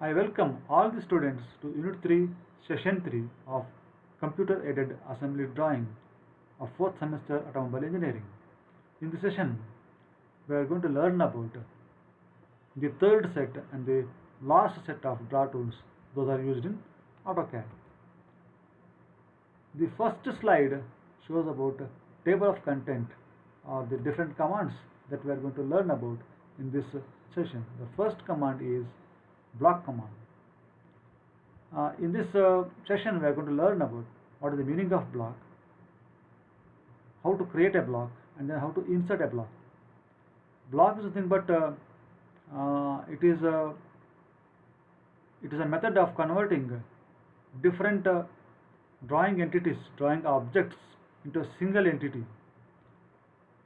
I welcome all the students to Unit 3, Session 3 of Computer Aided Assembly Drawing of 4th semester Automobile Engineering. In this session, we are going to learn about the third set and the last set of draw tools. Those are used in AutoCAD. The first slide shows about table of content or the different commands that we are going to learn about in this session. The first command is block command. In this session we are going to learn about what is the meaning of block, how to create a block, and then how to insert a block. Block is nothing but it is a method of converting different drawing entities, drawing objects into a single entity.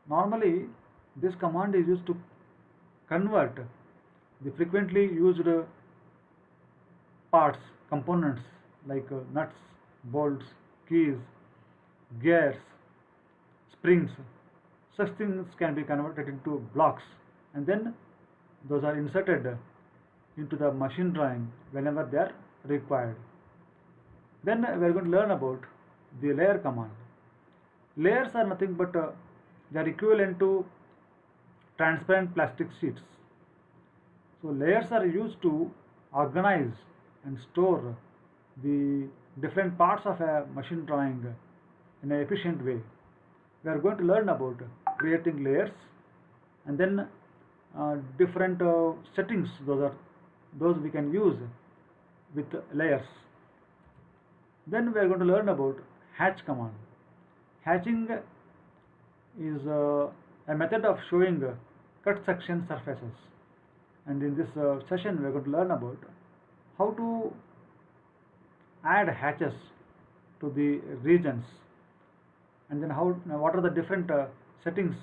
Normally this command is used to convert the frequently used parts, components like nuts, bolts, keys, gears, springs. Such things can be converted into blocks, and then those are inserted into the machine drawing whenever they are required. Then we are going to learn about the layer command. Layers are nothing but they are equivalent to transparent plastic sheets. So layers are used to organize and store the different parts of a machine drawing in an efficient way. We are going to learn about creating layers, and then different settings. Those we can use with layers. Then we are going to learn about hatch command. Hatching is a method of showing cut section surfaces, and in this session we are going to learn about how to add hatches to the regions, and then what are the different settings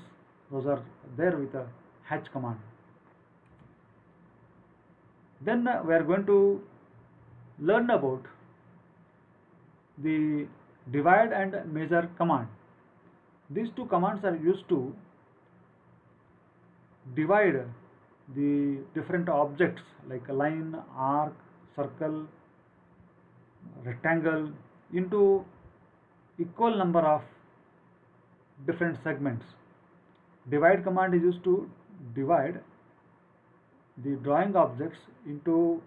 those are there with a hatch command. Then we are going to learn about the divide and measure command. These two commands are used to divide the different objects like a line, arc, circle, rectangle into equal number of different segments. Divide command is used to divide the drawing objects into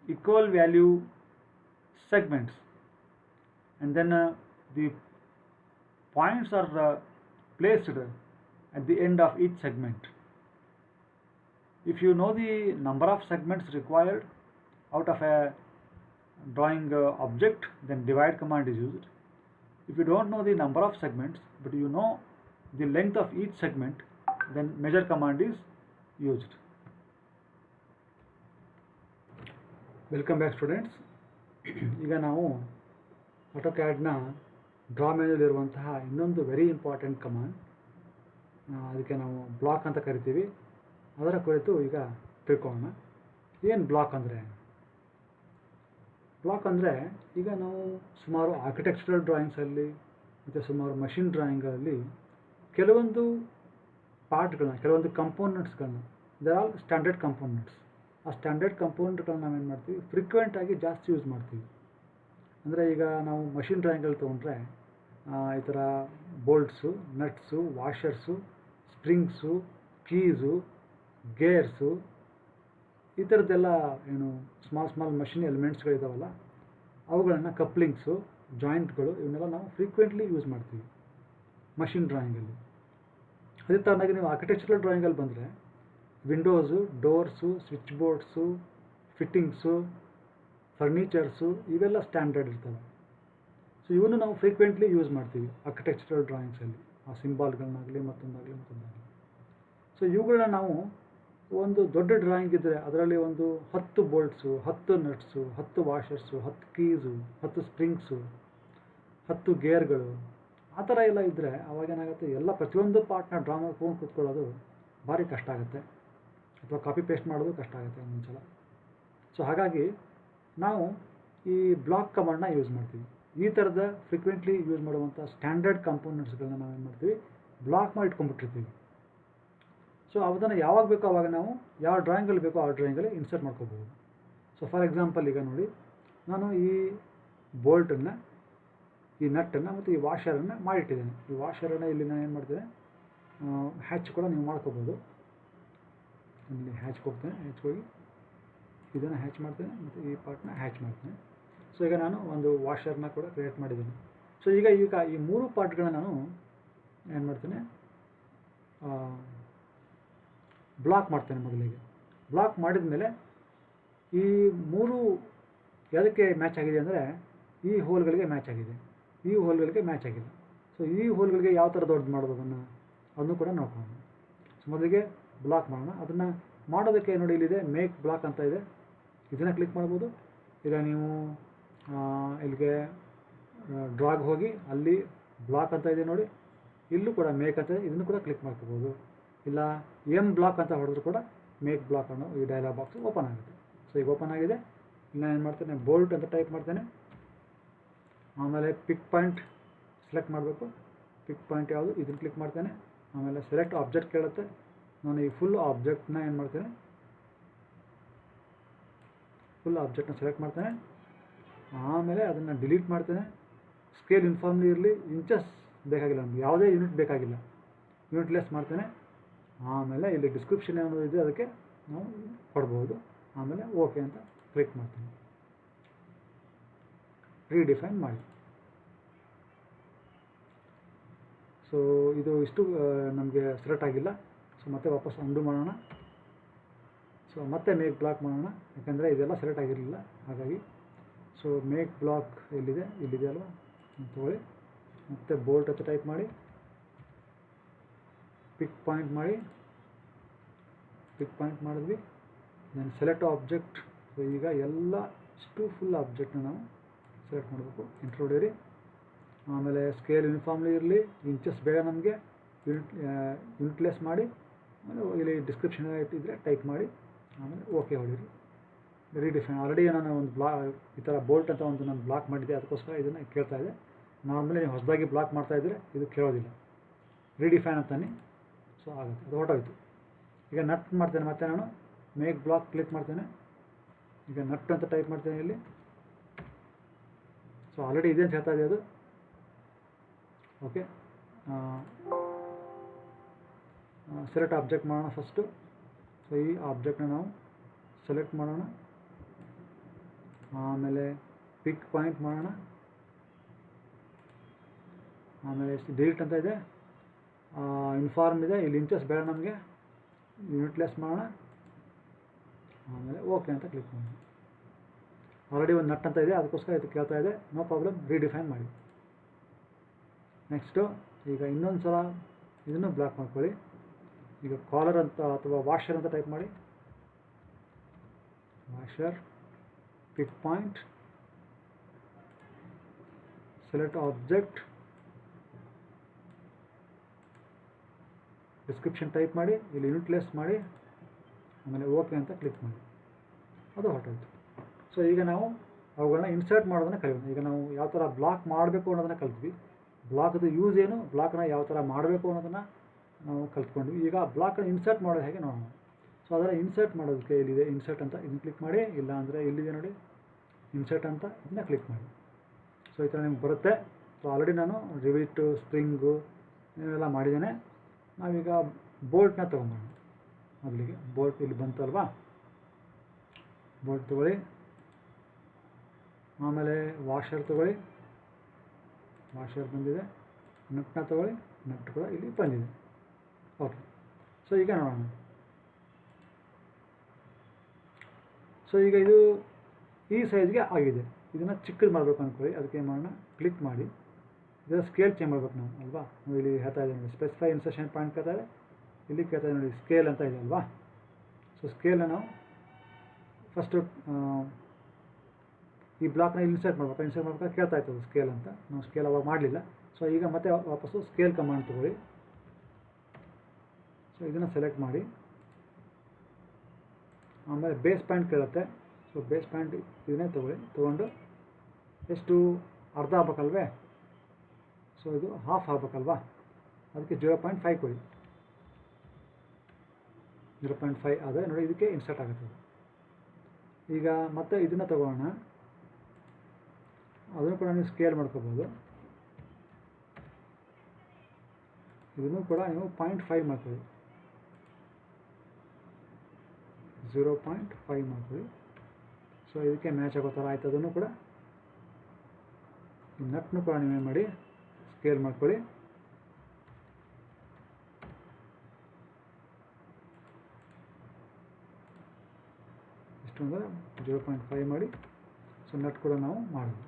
equal value segments, and then the points are placed at the end of each segment. If you know the number of segments required out of a drawing object, then divide command is used. If you don't know the number of segments but you know the length of each segment, then measure command is used. Welcome back students. ಈಗ ನಾವು ಆಟೋಕ್ಯಾಡ್ನ draw ಮೆನ್ಯೂಲಿರುವಂತಹ ಇನ್ನೊಂದು very important command, ಅದಕ್ಕೆ ನಾವು block ಅಂತ ಕರಿತೀವಿ, ಅದರ ಕುರಿತು ಈಗ ತಿಳ್ಕೊಳ್ಳೋಣ. ಏನು ಬ್ಲಾಕ್ ಅಂದರೆ? ಬ್ಲಾಕ್ ಅಂದರೆ ಈಗ ನಾವು ಸುಮಾರು ಆರ್ಕಿಟೆಕ್ಚರಲ್ ಡ್ರಾಯಿಂಗ್ಸಲ್ಲಿ ಮತ್ತು ಸುಮಾರು ಮಷಿನ್ ಡ್ರಾಯಿಂಗಲ್ಲಿ ಕೆಲವೊಂದು ಪಾರ್ಟ್ಗಳನ್ನ, ಕೆಲವೊಂದು ಕಂಪೋನೆಂಟ್ಸ್ಗಳನ್ನ, ದೇ ಆರ್ ಸ್ಟ್ಯಾಂಡರ್ಡ್ ಕಂಪೋನೆಂಟ್ಸ್. ಆ ಸ್ಟ್ಯಾಂಡರ್ಡ್ ಕಂಪೋನೆಂಟ್ಗಳನ್ನ ನಾವೇನು ಮಾಡ್ತೀವಿ, ಫ್ರೀಕ್ವೆಂಟಾಗಿ ಜಾಸ್ತಿ ಯೂಸ್ ಮಾಡ್ತೀವಿ. ಅಂದರೆ ಈಗ ನಾವು ಮಷಿನ್ ಡ್ರಾಯಿಂಗಲ್ಲಿ ತೊಗೊಂಡ್ರೆ ಈ ಥರ ಬೋಲ್ಟ್ಸು, ನಟ್ಸು, ವಾಷರ್ಸು, ಸ್ಪ್ರಿಂಗ್ಸು, ಕೀಸು, ಗೇರ್ಸು, ಈ ಥರದ್ದೆಲ್ಲ ಏನು ಸ್ಮಾಲ್ ಮಷಿನ್ ಎಲಿಮೆಂಟ್ಸ್ಗಳಿದಾವಲ್ಲ, ಅವುಗಳನ್ನು ಕಪ್ಲಿಂಗ್ಸು, ಜಾಯಿಂಟ್ಗಳು, ಇವನ್ನೆಲ್ಲ ನಾವು ಫ್ರೀಕ್ವೆಂಟ್ಲಿ ಯೂಸ್ ಮಾಡ್ತೀವಿ ಮಷಿನ್ ಡ್ರಾಯಿಂಗಲ್ಲಿ. ಅದೇ ಥರನಾಗಿ ನೀವು ಆರ್ಕಿಟೆಕ್ಚರಲ್ ಡ್ರಾಯಿಂಗಲ್ಲಿ ಬಂದರೆ windows, doors, switch boards, fittings, furnitures, ಇವೆಲ್ಲ ಸ್ಟ್ಯಾಂಡರ್ಡ್ ಇರ್ತವೆ. ಸೊ ಇವನ್ನು ನಾವು ಫ್ರೀಕ್ವೆಂಟ್ಲಿ ಯೂಸ್ ಮಾಡ್ತೀವಿ ಆರ್ಕಿಟೆಕ್ಚರಲ್ ಡ್ರಾಯಿಂಗ್ಸಲ್ಲಿ, ಆ ಸಿಂಬಾಲ್ಗಳನ್ನಾಗಲಿ ಮತ್ತೊಂದಾಗಲಿ. ಸೊ ಇವುಗಳನ್ನ ನಾವು ಒಂದು ದೊಡ್ಡ ಡ್ರಾಯಿಂಗ್ ಇದ್ದರೆ ಅದರಲ್ಲಿ ಒಂದು 10 ಬೋಲ್ಟ್ಸು, 10 ನಟ್ಸು, 10 ವಾಷರ್ಸು, 10 ಕೀಸು, 10 ಸ್ಪ್ರಿಂಗ್ಸು, 10 ಗೇರ್ಗಳು, ಆ ಥರ ಎಲ್ಲ ಇದ್ದರೆ ಅವಾಗೇನಾಗುತ್ತೆ, ಎಲ್ಲ ಪ್ರತಿಯೊಂದು ಪಾರ್ಟ್ನ ಡ್ರಾ ಮಾಡ್ಕೊಂಡು ಕೂತ್ಕೊಳ್ಳೋದು ಭಾರಿ ಕಷ್ಟ ಆಗುತ್ತೆ, ಅಥವಾ ಕಾಪಿ ಪೇಸ್ಟ್ ಮಾಡೋದು ಕಷ್ಟ ಆಗುತ್ತೆ ಒಂದೊಂದ್ಸಲ. ಸೊ ಹಾಗಾಗಿ ನಾವು ಈ ಬ್ಲಾಕ್ ಕಮಾಂಡ್ನ ಯೂಸ್ ಮಾಡ್ತೀವಿ. ಈ ಥರದ ಫ್ರೀಕ್ವೆಂಟ್ಲಿ ಯೂಸ್ ಮಾಡುವಂಥ ಸ್ಟ್ಯಾಂಡರ್ಡ್ ಕಂಪೋನೆಂಟ್ಸ್ಗಳನ್ನ ನಾವೇನು ಮಾಡ್ತೀವಿ, ಬ್ಲಾಕ್ ಮಾಡಿ ಇಟ್ಕೊಂಡ್ಬಿಟ್ಟಿರ್ತೀವಿ. ಸೊ ಅದನ್ನು ಯಾವಾಗ ಬೇಕೋ ಆವಾಗ ನಾವು ಯಾವ ಡ್ರಾಯಿಂಗಲ್ಲಿ ಬೇಕೋ ಆ ಡ್ರಾಯಿಂಗಲ್ಲಿ ಇನ್ಸರ್ಟ್ ಮಾಡ್ಕೋಬೋದು. ಸೊ ಫಾರ್ ಎಕ್ಸಾಂಪಲ್ ಈಗ ನೋಡಿ, ನಾನು ಈ ಬೋಲ್ಟನ್ನು, ಈ ನಟ್ಟನ್ನು ಮತ್ತು ಈ ವಾಷರನ್ನು ಮಾಡಿಟ್ಟಿದ್ದೇನೆ. ಈ ವಾಷರನ್ನು ಇಲ್ಲಿ ನಾನು ಏನು ಮಾಡ್ತೇನೆ, ಹ್ಯಾಚ್ ಕೂಡ ನೀವು ಮಾಡ್ಕೋಬೋದು. ಇಲ್ಲಿ ಹ್ಯಾಚ್ ಹೋಗ್ತೇನೆ, ಹ್ಯಾಚ್ ಹೋಗಿ ಇದನ್ನು ಹ್ಯಾಚ್ ಮಾಡ್ತೇನೆ ಮತ್ತು ಈ ಪಾರ್ಟ್ನ ಹ್ಯಾಚ್ ಮಾಡ್ತೇನೆ. ಸೊ ಈಗ ನಾನು ಒಂದು ವಾಷರ್ನ ಕೂಡ ಕ್ರಿಯೇಟ್ ಮಾಡಿದ್ದೀನಿ. ಸೊ ಈಗ ಈ 3 ಪಾರ್ಟ್ಗಳನ್ನ ನಾನು ಏನು ಮಾಡ್ತೇನೆ, ಬ್ಲಾಕ್ ಮಾಡ್ತೇನೆ. ಮೊದಲಿಗೆ ಬ್ಲಾಕ್ ಮಾಡಿದ ಮೇಲೆ ಈ 3 ಯಾವುದಕ್ಕೆ ಮ್ಯಾಚ್ ಆಗಿದೆ ಅಂದರೆ ಈ ಹೋಲ್ಗಳಿಗೆ ಮ್ಯಾಚ್ ಆಗಿದೆ, ಈ ಹೋಲ್ಗಳಿಗೆ ಮ್ಯಾಚ್ ಆಗಿದೆ. ಸೊ ಈ ಹೋಲ್ಗಳಿಗೆ ಯಾವ ಥರ ದೊಡ್ಡದು ಮಾಡೋದು ಅದನ್ನು ಕೂಡ ನೋಡ್ಕೊಳ್ಳೋಣ. ಸೊ ಮೊದಲಿಗೆ ಬ್ಲಾಕ್ ಮಾಡೋಣ. ಅದನ್ನು ಮಾಡೋದಕ್ಕೆ ನೋಡಿ, ಇಲ್ಲಿದೆ ಮೇಕ್ ಬ್ಲಾಕ್ ಅಂತ ಇದೆ, ಇದನ್ನು ಕ್ಲಿಕ್ ಮಾಡ್ಬೋದು. ಇಲ್ಲ ನೀವು ಇಲ್ಲಿಗೆ ಡ್ರಾಗ್ ಹೋಗಿ ಅಲ್ಲಿ ಬ್ಲಾಕ್ ಅಂತ ಇದೆ ನೋಡಿ, ಇಲ್ಲೂ ಕೂಡ ಮೇಕ್ ಅಂತ ಇದೆ, ಇದನ್ನು ಕೂಡ ಕ್ಲಿಕ್ ಮಾಡ್ಕೋಬೋದು. ಇಲ್ಲ ಬ್ಲಾಕ್ ಅಂತ ಹೊಡೆದ್ರು ಕೂಡ ಮೇಕ್ ಬ್ಲಾಕ್ ಅನ್ನೋ ಈ ಡೈಲಾಗ್ ಬಾಕ್ಸ್ ಓಪನ್ ಆಗುತ್ತೆ. ಸೊ ಈಗ ಓಪನ್ ಆಗಿದೆ. ಇಲ್ಲ ಏನು ಮಾಡ್ತೇನೆ, ಬೋಲ್ಟ್ ಅಂತ ಟೈಪ್ ಮಾಡ್ತೇನೆ. ಆಮೇಲೆ ಪಿಕ್ ಪಾಯಿಂಟ್ ಸೆಲೆಕ್ಟ್ ಮಾಡಬೇಕು. ಪಿಕ್ ಪಾಯಿಂಟ್ ಯಾವುದು, ಇದನ್ನು ಕ್ಲಿಕ್ ಮಾಡ್ತೇನೆ. ಆಮೇಲೆ ಸೆಲೆಕ್ಟ್ ಆಬ್ಜೆಕ್ಟ್ ಕೇಳುತ್ತೆ. ನಾನು ಈ ಫುಲ್ ಆಬ್ಜೆಕ್ಟ್ನ ಏನು ಮಾಡ್ತೇನೆ, ಫುಲ್ ಆಬ್ಜೆಕ್ಟ್ನ ಸೆಲೆಕ್ಟ್ ಮಾಡ್ತೇನೆ. ಆಮೇಲೆ ಅದನ್ನು ಡಿಲೀಟ್ ಮಾಡ್ತೇನೆ. ಸ್ಕೇಲ್ ಯೂನಿಫಾರ್ಮ್ಲಿ ಇರಲಿ, ಇಂಚಸ್ ಬೇಕಾಗಿಲ್ಲ ನಮಗೆ, ಯಾವುದೇ ಯೂನಿಟ್ ಬೇಕಾಗಿಲ್ಲ, ಯೂನಿಟ್ಲೆಸ್ ಮಾಡ್ತೇನೆ. ಆಮೇಲೆ ಇಲ್ಲಿ ಡಿಸ್ಕ್ರಿಪ್ಷನ್ ಏನಾದರೂ ಇದೆ ಅದಕ್ಕೆ ನಾವು ಕೊಡ್ಬೋದು. ಆಮೇಲೆ ಓಕೆ ಅಂತ ಕ್ಲಿಕ್ ಮಾಡ್ತೀನಿ. ರೀಡಿಫೈನ್ ಮಾಡಿ. ಸೊ ಇದು ಇಷ್ಟು ನಮಗೆ ಸೆಲೆಕ್ಟ್ ಆಗಿಲ್ಲ. ಸೊ ಮತ್ತೆ ವಾಪಸ್ ಅಂಡು ಮಾಡೋಣ. ಸೊ ಮತ್ತೆ ಮೇಕ್ ಬ್ಲಾಕ್ ಮಾಡೋಣ, ಯಾಕಂದರೆ ಇದೆಲ್ಲ ಸೆಲೆಕ್ಟ್ ಆಗಿರಲಿಲ್ಲ ಹಾಗಾಗಿ. ಸೊ ಮೇಕ್ ಬ್ಲಾಕ್ ಇಲ್ಲಿದೆ ಅಲ್ವಾ, ತಗೊಳ್ಳಿ. ಮತ್ತು ಬೋಲ್ಟ್ ಅಂತ ಟೈಪ್ ಮಾಡಿ, ಪಿಕ್ ಪಾಯಿಂಟ್ ಮಾಡಿ, ಪಿಕ್ ಪಾಯಿಂಟ್ ಮಾಡಿದ್ವಿ. Then select object. ಸೊ ಈಗ ಎಲ್ಲ ಇಷ್ಟು ಫುಲ್ ಆಬ್ಜೆಕ್ಟ್ನ ನಾವು ಸೆಲೆಕ್ಟ್ ಮಾಡಬೇಕು. ಎಂಟರ್ ಹೊಡೀರಿ. ಆಮೇಲೆ ಸ್ಕೇಲ್ ಯೂನಿಫಾರ್ಮ್ಲಿ ಇರಲಿ, ಇಂಚಸ್ ಬೇಡ ನಮಗೆ, ಯೂನಿಟ್ಲೆಸ್ ಮಾಡಿ. ಆಮೇಲೆ ಇಲ್ಲಿ ಡಿಸ್ಕ್ರಿಪ್ಷನ್ ಇಟ್ಟಿದ್ರೆ ಟೈಪ್ ಮಾಡಿ, ಆಮೇಲೆ ಓಕೆ ಹೊಡೀರಿ. ರೀಡಿಫೈನ್. ಆಲ್ರೆಡಿ ನಾನು ಒಂದು ಈ ಥರ ಬೋಲ್ಟ್ ಅಂತ ಒಂದು ನಾನು ಬ್ಲಾಕ್ ಮಾಡಿದ್ದೆ, ಅದಕ್ಕೋಸ್ಕರ ಇದನ್ನು ಕೇಳ್ತಾ ಇದೆ. ನಾರ್ಮಲಿ ನೀವು ಹೊಸದಾಗಿ ಬ್ಲಾಕ್ ಮಾಡ್ತಾಯಿದ್ರೆ ಇದು ಕೇಳೋದಿಲ್ಲ. ರೀಡಿಫೈನ್ ಅಂತಾನೆ. ಸೊ ಆಗುತ್ತೆ, ಅದು ಹೊರಟೋಯ್ತು. ಈಗ ನಟ್ ಮಾಡ್ತೇನೆ. ಮತ್ತೆ ನಾನು ಮೇಕ್ ಬ್ಲಾಕ್ ಕ್ಲಿಕ್ ಮಾಡ್ತೇನೆ. ಈಗ ನಟ್ ಅಂತ ಟೈಪ್ ಮಾಡ್ತೇನೆ ಇಲ್ಲಿ. ಸೊ ಆಲ್ರೆಡಿ ಇದೆ ಅಂತ ಹೇಳ್ತಾ ಇದೆ ಅದು. ಓಕೆ, ಸೆಲೆಕ್ಟ್ ಆಬ್ಜೆಕ್ಟ್ ಮಾಡೋಣ ಫಸ್ಟು. ಸೊ ಈ ಆಬ್ಜೆಕ್ಟ್ನ ನಾವು ಸೆಲೆಕ್ಟ್ ಮಾಡೋಣ. ಆಮೇಲೆ ಪಿಕ್ ಪಾಯಿಂಟ್ ಮಾಡೋಣ. ಆಮೇಲೆ ಡಿಲೀಟ್ ಅಂತ ಇದೆ, ಇನ್ಫಾರ್ಮ್ ಇದೆ, ಇಲ್ಲಿ ಇಂಚಸ್ ಬೇಡ ನಮಗೆ, ಯೂನಿಟ್ಲೆಸ್ ಮಾಡೋಣ. ಆಮೇಲೆ ಓಕೆ ಅಂತ ಕ್ಲಿಕ್ ಮಾಡೋಣ. ಆಲ್ರೆಡಿ ಒಂದು ನಟ್ ಅಂತ ಇದೆ, ಅದಕ್ಕೋಸ್ಕರ ಇದು ಕೇಳ್ತಾ ಇದೆ. ನೋ ಪ್ರಾಬ್ಲಮ್, ರೀಡಿಫೈನ್ ಮಾಡಿ. ನೆಕ್ಸ್ಟು ಈಗ ಇನ್ನೊಂದು ಸಲ ಇದನ್ನು ಬ್ಲಾಕ್ ಮಾಡ್ಕೊಳ್ಳಿ. ಈಗ ಕಾಲರ್ ಅಂತ ಅಥವಾ ವಾಷರ್ ಅಂತ ಟೈಪ್ ಮಾಡಿ. Washer, pick point, select object, description type ಮಾಡಿ, ಇಲ್ಲಿ ಯೂನಿಟ್ಲೆಸ್ ಮಾಡಿ, ಆಮೇಲೆ ಓಕೆ ಅಂತ ಕ್ಲಿಕ್ ಮಾಡಿ. ಅದು ಹೊರಟೋಯ್ತು. ಸೊ ಈಗ ನಾವು ಅವುಗಳನ್ನ ಇನ್ಸರ್ಟ್ ಮಾಡೋದನ್ನು ಕಲಿಯೋಣ. ಈಗ ನಾವು ಯಾವ ಥರ ಬ್ಲಾಕ್ ಮಾಡಬೇಕು ಅನ್ನೋದನ್ನು ಕಲಿತ್ವಿ. ಬ್ಲಾಕ್ದು ಯೂಸ್ ಏನು, ಬ್ಲಾಕ್ನ ಯಾವ ಥರ ಮಾಡಬೇಕು ಅನ್ನೋದನ್ನು ನಾವು ಕಲ್ತ್ಕೊಂಡ್ವಿ. ಈಗ ಬ್ಲಾಕ್ನ ಇನ್ಸರ್ಟ್ ಮಾಡೋದು ಹೇಗೆ ನೋಡೋಣ. ಸೊ ಅದನ್ನು ಇನ್ಸರ್ಟ್ ಮಾಡೋದಕ್ಕೆ ಇಲ್ಲಿದೆ ಇನ್ಸರ್ಟ್ ಅಂತ, ಇದನ್ನು ಕ್ಲಿಕ್ ಮಾಡಿ. ಇಲ್ಲ ಅಂದರೆ ಇಲ್ಲಿದೆ ನೋಡಿ ಇನ್ಸರ್ಟ್ ಅಂತ, ಇದನ್ನ ಕ್ಲಿಕ್ ಮಾಡಿ. ಸೊ ಈ ಥರ ನಿಮ್ಗೆ ಬರುತ್ತೆ. ಸೊ ಆಲ್ರೆಡಿ ನಾನು ರಿವಿಟ್, ಸ್ಪ್ರಿಂಗು ಇವೆಲ್ಲ ಮಾಡಿದ್ದೇನೆ. ನಾವೀಗ ಬೋಲ್ಟ್ನ ತೊಗೊಂಬೋಣ. ಮೊದಲಿಗೆ ಬೋಲ್ಟ್ ಇಲ್ಲಿ ಬಂತು ಅಲ್ವಾ, ಬೋಲ್ಟ್ ತೊಗೊಳ್ಳಿ. ಆಮೇಲೆ ವಾಷರ್ ತೊಗೊಳ್ಳಿ, ವಾಷರ್ ಬಂದಿದೆ. ನಟ್ನ ತೊಗೊಳ್ಳಿ, ನಟ್ ಕೂಡ ಇಲ್ಲಿ ಬಂದಿದೆ. ಓಕೆ, ಸೊ ಈಗ ನೋಡೋಣ. ಸೊ ಈಗ ಇದು ಈ ಸೈಜ್ಗೆ ಆಗಿದೆ. ಇದನ್ನು ಚಿಕ್ಕದು ಮಾಡಬೇಕು ಅಂದ್ಕೊಳ್ಳಿ. ಅದಕ್ಕೆ ಏನು ಮಾಡೋಣ, ಕ್ಲಿಕ್ ಮಾಡಿ. ಇದರ ಸ್ಕೇಲ್ ಚೇಂಜ್ ಮಾಡ್ಬೇಕು ನಾವು ಅಲ್ವಾ. ಇಲ್ಲಿ ಹೇಳ್ತಾ ಇದೆ ನೋಡಿ, ಸ್ಪೆಸಿಫೈ ಇನ್ಸರ್ಷನ್ ಪಾಯಿಂಟ್ ಕೇಳ್ತಾ ಇದೆ. ಇಲ್ಲಿ ಕೇಳ್ತಾ ಇದೆ ನೋಡಿ, ಸ್ಕೇಲ್ ಅಂತ ಇದೆ ಅಲ್ವಾ. ಸೊ ಸ್ಕೇಲ್ನ ನಾವು ಫಸ್ಟು ಈ ಬ್ಲಾಕ್ನ ಇನ್ಸರ್ಟ್ ಮಾಡ್ಬೇಕು. ಇನ್ಸರ್ಟ್ ಮಾಡ್ಬೇಕಾದ್ರೆ ಕೇಳ್ತಾ ಇರ್ತದೆ ಸ್ಕೇಲ್ ಅಂತ. ನಾವು ಸ್ಕೇಲ್ ಅವಾಗ ಮಾಡಲಿಲ್ಲ. ಸೊ ಈಗ ಮತ್ತೆ ವಾಪಸ್ಸು ಸ್ಕೇಲ್ ಕಮಾಂಡ್ ತೊಗೊಳ್ಳಿ. ಸೊ ಇದನ್ನು ಸೆಲೆಕ್ಟ್ ಮಾಡಿ. ಆಮೇಲೆ ಬೇಸ್ ಪಾಯಿಂಟ್ ಕೇಳುತ್ತೆ. ಸೊ ಬೇಸ್ ಪಾಯಿಂಟ್ ಇದನ್ನೇ ತೊಗೊಂಡು ಎಷ್ಟು ಅರ್ಧ ಆಗ್ಬೇಕಲ್ವೇ. ಸೊ ಇದು ಹಾಫ್ ಆಗ್ಬೇಕಲ್ವಾ, ಅದಕ್ಕೆ 0.5 ಕೊಡಿ. 0.5 ಆದರೆ ನೋಡಿ ಇದಕ್ಕೆ ಇನ್ಸರ್ಟ್ ಆಗುತ್ತೆ. ಈಗ ಮತ್ತೆ ಇದನ್ನು ತಗೊಳ್ಳೋಣ, ಅದನ್ನು ಕೂಡ ನೀವು ಸ್ಕೇಲ್ ಮಾಡ್ಕೋಬೋದು. ಇದನ್ನು ಕೂಡ ನೀವು 0.5 ಮಾಡ್ಕೊಳ್ಳಿ, 0.5 ಮಾಡ್ಕೊಳ್ಳಿ. ಸೊ ಇದಕ್ಕೆ ಮ್ಯಾಚ್ ಆಗೋ ಥರ ಆಯ್ತು. ಅದನ್ನು ಕೂಡ ಈ ನಟ್ನು ಕೂಡ ನೀವೇ ಮಾಡಿ ಸ್ಕೇಲ್ ಮಾಡ್ಕೊಳ್ಳಿ. ಎಷ್ಟು ಅಂದರೆ 0.5 ಮಾಡಿ. ಸೊ ನಟ್ ಕೂಡ ನಾವು ಮಾಡೋದು.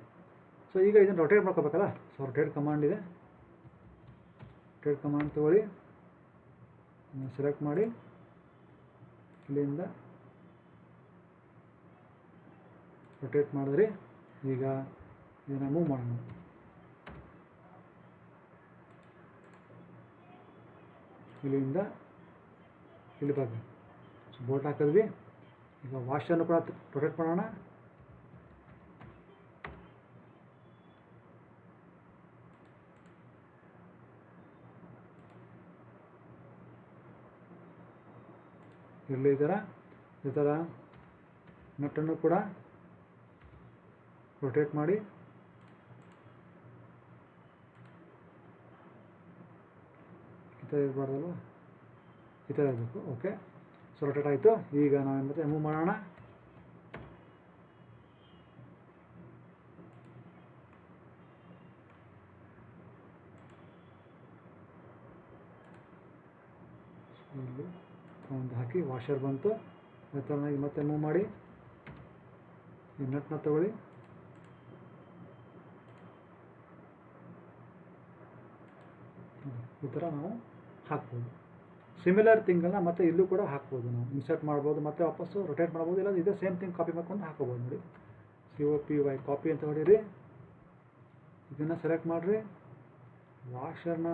ಸೊ ಈಗ ಇದನ್ನು ರೊಟೇಟ್ ಮಾಡ್ಕೋಬೇಕಲ್ಲ, ಸೊ ರೊಟೇಟ್ ಕಮಾಂಡ್ ಇದೆ. ರೊಟೇಟ್ ಕಮಾಂಡ್ ತೊಗೊಳ್ಳಿ, ಸೆಲೆಕ್ಟ್ ಮಾಡಿ, ಇಲ್ಲಿಂದ ರೊಟೇಟ್ ಮಾಡಿದ್ರಿ. ಈಗ ಇದನ್ನು ಮೂವ್ ಮಾಡೋಣ. ಇಲ್ಲಿಂದ ಇಲ್ಲಿ ಬರಬೇಕು. ಸೊ ಬೋಲ್ಟ್ ಹಾಕಿದ್ವಿ. ಈಗ ವಾಶನ್ನು ಕೂಡ ರೊಟೇಟ್ ಮಾಡೋಣ. ಇರಲಿ ಈ ಥರ ನಟ್ಟನ್ನು ಕೂಡ ರೊಟೇಟ್ ಮಾಡಿ. ಈ ಥರ ಇರಬಾರ್ದಲ್ವ, ಈ ಥರ ಇರಬೇಕು. ಓಕೆ, ಸೊ ರೊಟೇಟ್ ಆಯಿತು. ಈಗ ನಾವು ಮತ್ತೆ ಮೂವ್ ಮಾಡೋಣ. ಇಲ್ಲಿ ಒಂದು ಹಾಕಿ ವಾಷರ್ ಬಂತು. ಈ ಮತ್ತೆ ಮೂವ್ ಮಾಡಿ, ಈ ನಟ್ನ ತಗೊಳ್ಳಿ. ಈ ಥರ ನಾವು ಹಾಕ್ಬೋದು. ಸಿಮಿಲರ್ ಥಿಂಗನ್ನು ಮತ್ತೆ ಇಲ್ಲೂ ಕೂಡ ಹಾಕ್ಬೋದು. ನಾವು ಇನ್ಸರ್ಟ್ ಮಾಡ್ಬೋದು, ಮತ್ತೆ ವಾಪಸ್ಸು ರೊಟೇಟ್ ಮಾಡ್ಬೋದು. ಇಲ್ಲ ಇದೇ ಸೇಮ್ ಥಿಂಗ್ ಕಾಪಿ ಮಾಡ್ಕೊಂಡು ಹಾಕೋಬೋದು. ನೋಡಿ, COPY ಕಾಪಿ ಅಂತ ಹೊಡೀರಿ. ಇದನ್ನು ಸೆಲೆಕ್ಟ್ ಮಾಡಿರಿ, ವಾಷರ್ನ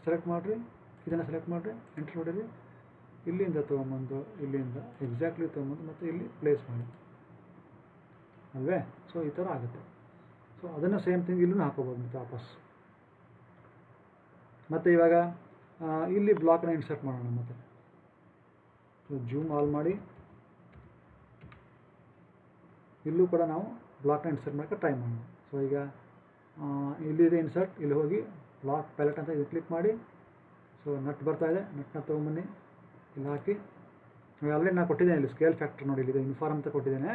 ಸೆಲೆಕ್ಟ್ ಮಾಡಿರಿ, ಇದನ್ನು ಸೆಲೆಕ್ಟ್ ಮಾಡಿರಿ, ಎಂಟರ್ ಹೊಡೀರಿ. ಇಲ್ಲಿಂದ ತೊಗೊಂಬಂದು ಇಲ್ಲಿಂದ ಎಕ್ಸಾಕ್ಟ್ಲಿ ತೊಗೊಂಬಂದು ಮತ್ತೆ ಇಲ್ಲಿ ಪ್ಲೇಸ್ ಮಾಡಿ ಅಲ್ವೇ. ಸೊ ಈ ಥರ ಆಗುತ್ತೆ. ಸೊ ಅದನ್ನು ಸೇಮ್ ಥಿಂಗ್ ಇಲ್ಲೂ ಹಾಕೋಬೋದು ಮತ್ತೆ ವಾಪಸ್. ಮತ್ತು ಇವಾಗ ಇಲ್ಲಿ ಬ್ಲಾಕ್ನ ಇನ್ಸರ್ಟ್ ಮಾಡೋಣ. ಮತ್ತೆ ಜೂಮ್ ಆಲ್ ಮಾಡಿ, ಇಲ್ಲೂ ಕೂಡ ನಾವು ಬ್ಲಾಕ್ನ ಇನ್ಸರ್ಟ್ ಮಾಡೋಕ್ಕೆ ಟ್ರೈ ಮಾಡೋಣ. ಸೊ ಈಗ ಇಲ್ಲಿದೆ ಇನ್ಸರ್ಟ್, ಇಲ್ಲಿ ಹೋಗಿ ಬ್ಲಾಕ್ ಪ್ಯಾಲೆಟ್ ಅಂತ ಇದು ಕ್ಲಿಕ್ ಮಾಡಿ. ಸೊ ನಟ್ ಬರ್ತಾ ಇದೆ, ನಟ್ನ ತೊಗೊಂಬನ್ನಿ, ಇಲ್ಲಿ ಹಾಕಿ. ಆಲ್ರೆಡಿ ನಾನು ಕೊಟ್ಟಿದ್ದೇನೆ ಇಲ್ಲಿ ಸ್ಕೇಲ್ ಫ್ಯಾಕ್ಟರ್. ನೋಡಿ, ಇಲ್ಲಿದೆ ಇನ್ಫಾರ್ಮ್ ಅಂತ ಕೊಟ್ಟಿದ್ದೇನೆ.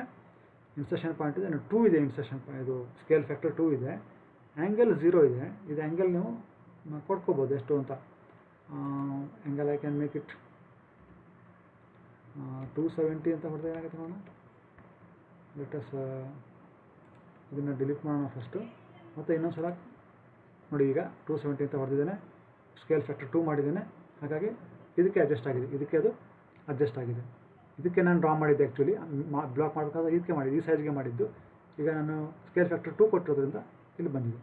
ಇನ್ಸರ್ಷನ್ ಪಾಯಿಂಟ್ ಇದೆ, 2 ಇದೆ. ಇನ್ಸರ್ಷನ್ ಇದು ಸ್ಕೇಲ್ ಫ್ಯಾಕ್ಟರ್ 2 ಇದೆ. ಆ್ಯಂಗಲ್ 0 ಇದೆ. ಇದು ಆ್ಯಂಗಲ್ ನೀವು ಕೊಡ್ಕೋಬೋದು ಎಷ್ಟು ಅಂತ. Angle I can make it 270 ಅಂತ ಹೊಡೆದ್ರೆ ಏನಾಗುತ್ತೆ ನೋಡೋಣ. ಲೆಟಸ್ ಇದನ್ನು ಡಿಲೀಟ್ ಮಾಡೋಣ ಫಸ್ಟು. ಮತ್ತು ಇನ್ನೊಂದು ಸಲ ನೋಡಿ, ಈಗ 270 ಅಂತ ಹೊಡೆದಿದ್ದೇನೆ. ಸ್ಕೇಲ್ ಫ್ಯಾಕ್ಟರ್ 2 ಮಾಡಿದ್ದೇನೆ. ಹಾಗಾಗಿ ಇದಕ್ಕೆ ಅಡ್ಜಸ್ಟ್ ಆಗಿದೆ, ಇದಕ್ಕೆ ಅದು ಅಡ್ಜಸ್ಟ್ ಆಗಿದೆ. ಇದಕ್ಕೆ ನಾನು ಡ್ರಾ ಮಾಡಿದ್ದೆ ಆ್ಯಕ್ಚುಲಿ, ಬ್ಲಾಕ್ ಮಾಡಬೇಕಾದ್ರೆ ಇದಕ್ಕೆ ಮಾಡಿದ್ದು, ಈ ಸೈಜ್ಗೆ ಮಾಡಿದ್ದು. ಈಗ ನಾನು ಸ್ಕೇಲ್ ಫ್ಯಾಕ್ಟರ್ 2 ಕೊಟ್ಟಿರೋದ್ರಿಂದ ಇಲ್ಲಿ ಬಂದಿದೆ.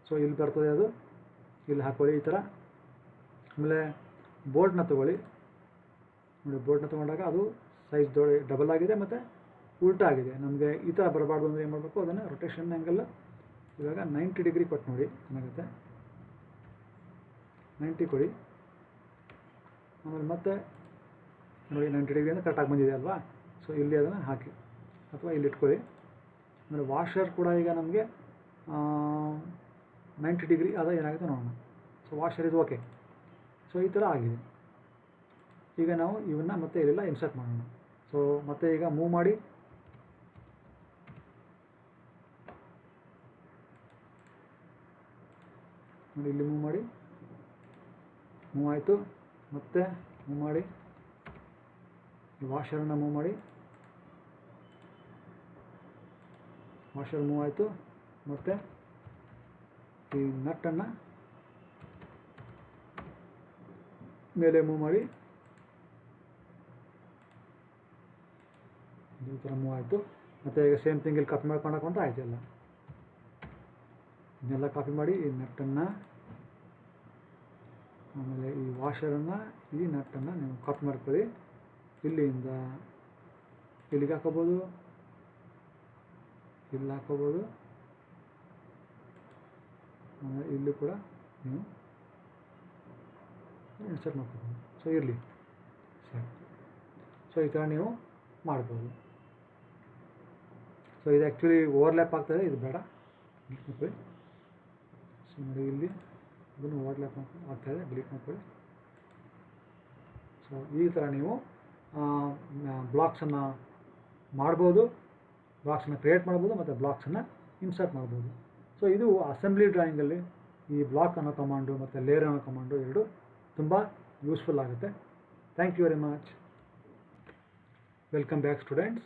ಸೊ ಇಲ್ಲಿ ಬರ್ತದೆ, ಅದು ಇಲ್ಲಿ ಹಾಕ್ಕೊಳ್ಳಿ ಈ ಥರ. ಆಮೇಲೆ ಬೋಲ್ಟ್ನ ತೊಗೊಳ್ಳಿ. ನೋಡಿ, ಬೋಲ್ಟ್ನ ತೊಗೊಂಡಾಗ ಅದು ಸೈಜ್ ಡಬಲ್ ಆಗಿದೆ ಮತ್ತು ಉಲ್ಟಾ ಆಗಿದೆ. ನಮಗೆ ಈ ಥರ ಬರಬಾರ್ದು ಅಂದರೆ ಏನು ಮಾಡಬೇಕು, ಅದನ್ನು ರೊಟೇಷನ್ ಆ್ಯಂಗಲ್ ಇವಾಗ 90 ಡಿಗ್ರಿ ಕೊಟ್ಟು ನೋಡಿ ಏನಾಗುತ್ತೆ. 90 ಕೊಡಿ. ಆಮೇಲೆ ಮತ್ತೆ ನೋಡಿ 90 ಡಿಗ್ರಿ ಅಂದರೆ ಕರೆಕ್ಟಾಗಿ ಬಂದಿದೆ ಅಲ್ವಾ. ಸೊ ಇಲ್ಲಿ ಅದನ್ನು ಹಾಕಿ ಅಥವಾ ಇಲ್ಲಿ ಇಟ್ಕೊಳ್ಳಿ. ಆಮೇಲೆ ವಾಷರ್ ಕೂಡ ಈಗ ನಮಗೆ 90 ಡಿಗ್ರಿ ಅದು ಏನಾಗುತ್ತೆ ನೋಡೋಣ. ಸೊ ವಾಷರ್ ಇದು ಓಕೆ. ಸೊ ಈ ಥರ ಆಗಿದೆ. ಈಗ ನಾವು ಇವನ್ನ ಮತ್ತೆ ಇಲ್ಲೆಲ್ಲ ಇನ್ಸರ್ಟ್ ಮಾಡೋಣ. ಸೊ ಮತ್ತೆ ಈಗ ಮೂವ್ ಮಾಡಿ, ನೋಡಿ ಇಲ್ಲಿ ಮೂವ್ ಮಾಡಿ, ಮೂವ್ ಆಯಿತು. ಮತ್ತೆ ಮೂವ್ ಮಾಡಿ, ಈ ವಾಷರನ್ನು ಮೂವ್ ಮಾಡಿ, ವಾಷರ್ ಮೂವ್ ಆಯಿತು. ಮತ್ತು ಈ ನಟ್ಟನ್ನು ಮೇಲೆ ಮೂವ್ ಮಾಡಿ, ಈ ಥರ ಮೂವ್ ಆಯಿತು. ಮತ್ತು ಈಗ ಸೇಮ್ ಥಿಂಗ್ ಇಲ್ಲಿ ಕಾಪಿ ಮಾಡ್ಕೊಂಡು ಹಾಕೊಂಡ್ರೆ ಆಯ್ತು. ಎಲ್ಲ ಇದನ್ನೆಲ್ಲ ಕಾಪಿ ಮಾಡಿ, ಈ ನಟ್ಟನ್ನು ಆಮೇಲೆ ಈ ವಾಷರನ್ನು ಈ ನಟ್ಟನ್ನು ನೀವು ಕಾಪಿ ಮಾಡ್ಕೊಳ್ಳಿ. ಇಲ್ಲಿಂದ ಇಲ್ಲಿಗೆ ಹಾಕೋಬೋದು, ಇಲ್ಲಿ ಹಾಕೋಬೋದು, ಆಮೇಲೆ ಇಲ್ಲೂ ಕೂಡ ನೀವು ಇನ್ಸರ್ಟ್ ಮಾಡ್ಕೋಬೋದು. ಸೊ ಇರಲಿ ಸರಿ. ಸೊ ಈ ಥರ ನೀವು ಮಾಡ್ಬೋದು. ಸೊ ಇದು ಆ್ಯಕ್ಚುಲಿ ಓವರ್ಲ್ಯಾಪ್ ಆಗ್ತದೆ, ಇದು ಬೇಡ ಡಿಲೀಟ್ ಮಾಡ್ಕೊಳ್ಳಿ. ಸೊ ನೋಡಿ ಇಲ್ಲಿ ಇದನ್ನು ಓವರ್ಲ್ಯಾಪ್ ಆಗ್ತಾಯಿದೆ, ಡಿಲೀಟ್ ಮಾಡ್ಕೊಳ್ಳಿ. ಸೊ ಈ ಥರ ನೀವು ಬ್ಲಾಕ್ಸನ್ನು ಮಾಡ್ಬೋದು, ಬ್ಲಾಕ್ಸನ್ನು ಕ್ರಿಯೇಟ್ ಮಾಡ್ಬೋದು ಮತ್ತು ಬ್ಲಾಕ್ಸನ್ನು ಇನ್ಸರ್ಟ್ ಮಾಡ್ಬೋದು. ಸೊ ಇದು ಅಸೆಂಬ್ಲಿ ಡ್ರಾಯಿಂಗಲ್ಲಿ ಈ ಬ್ಲಾಕ್ ಅನ್ನೋ ಕಮಾಂಡು ಮತ್ತು ಲೇಯರ್ ಅನ್ನೋ ಕಮಾಂಡು ಎರಡು ತುಂಬ ಯೂಸ್ಫುಲ್ ಆಗುತ್ತೆ. Thank you very much. Welcome back students.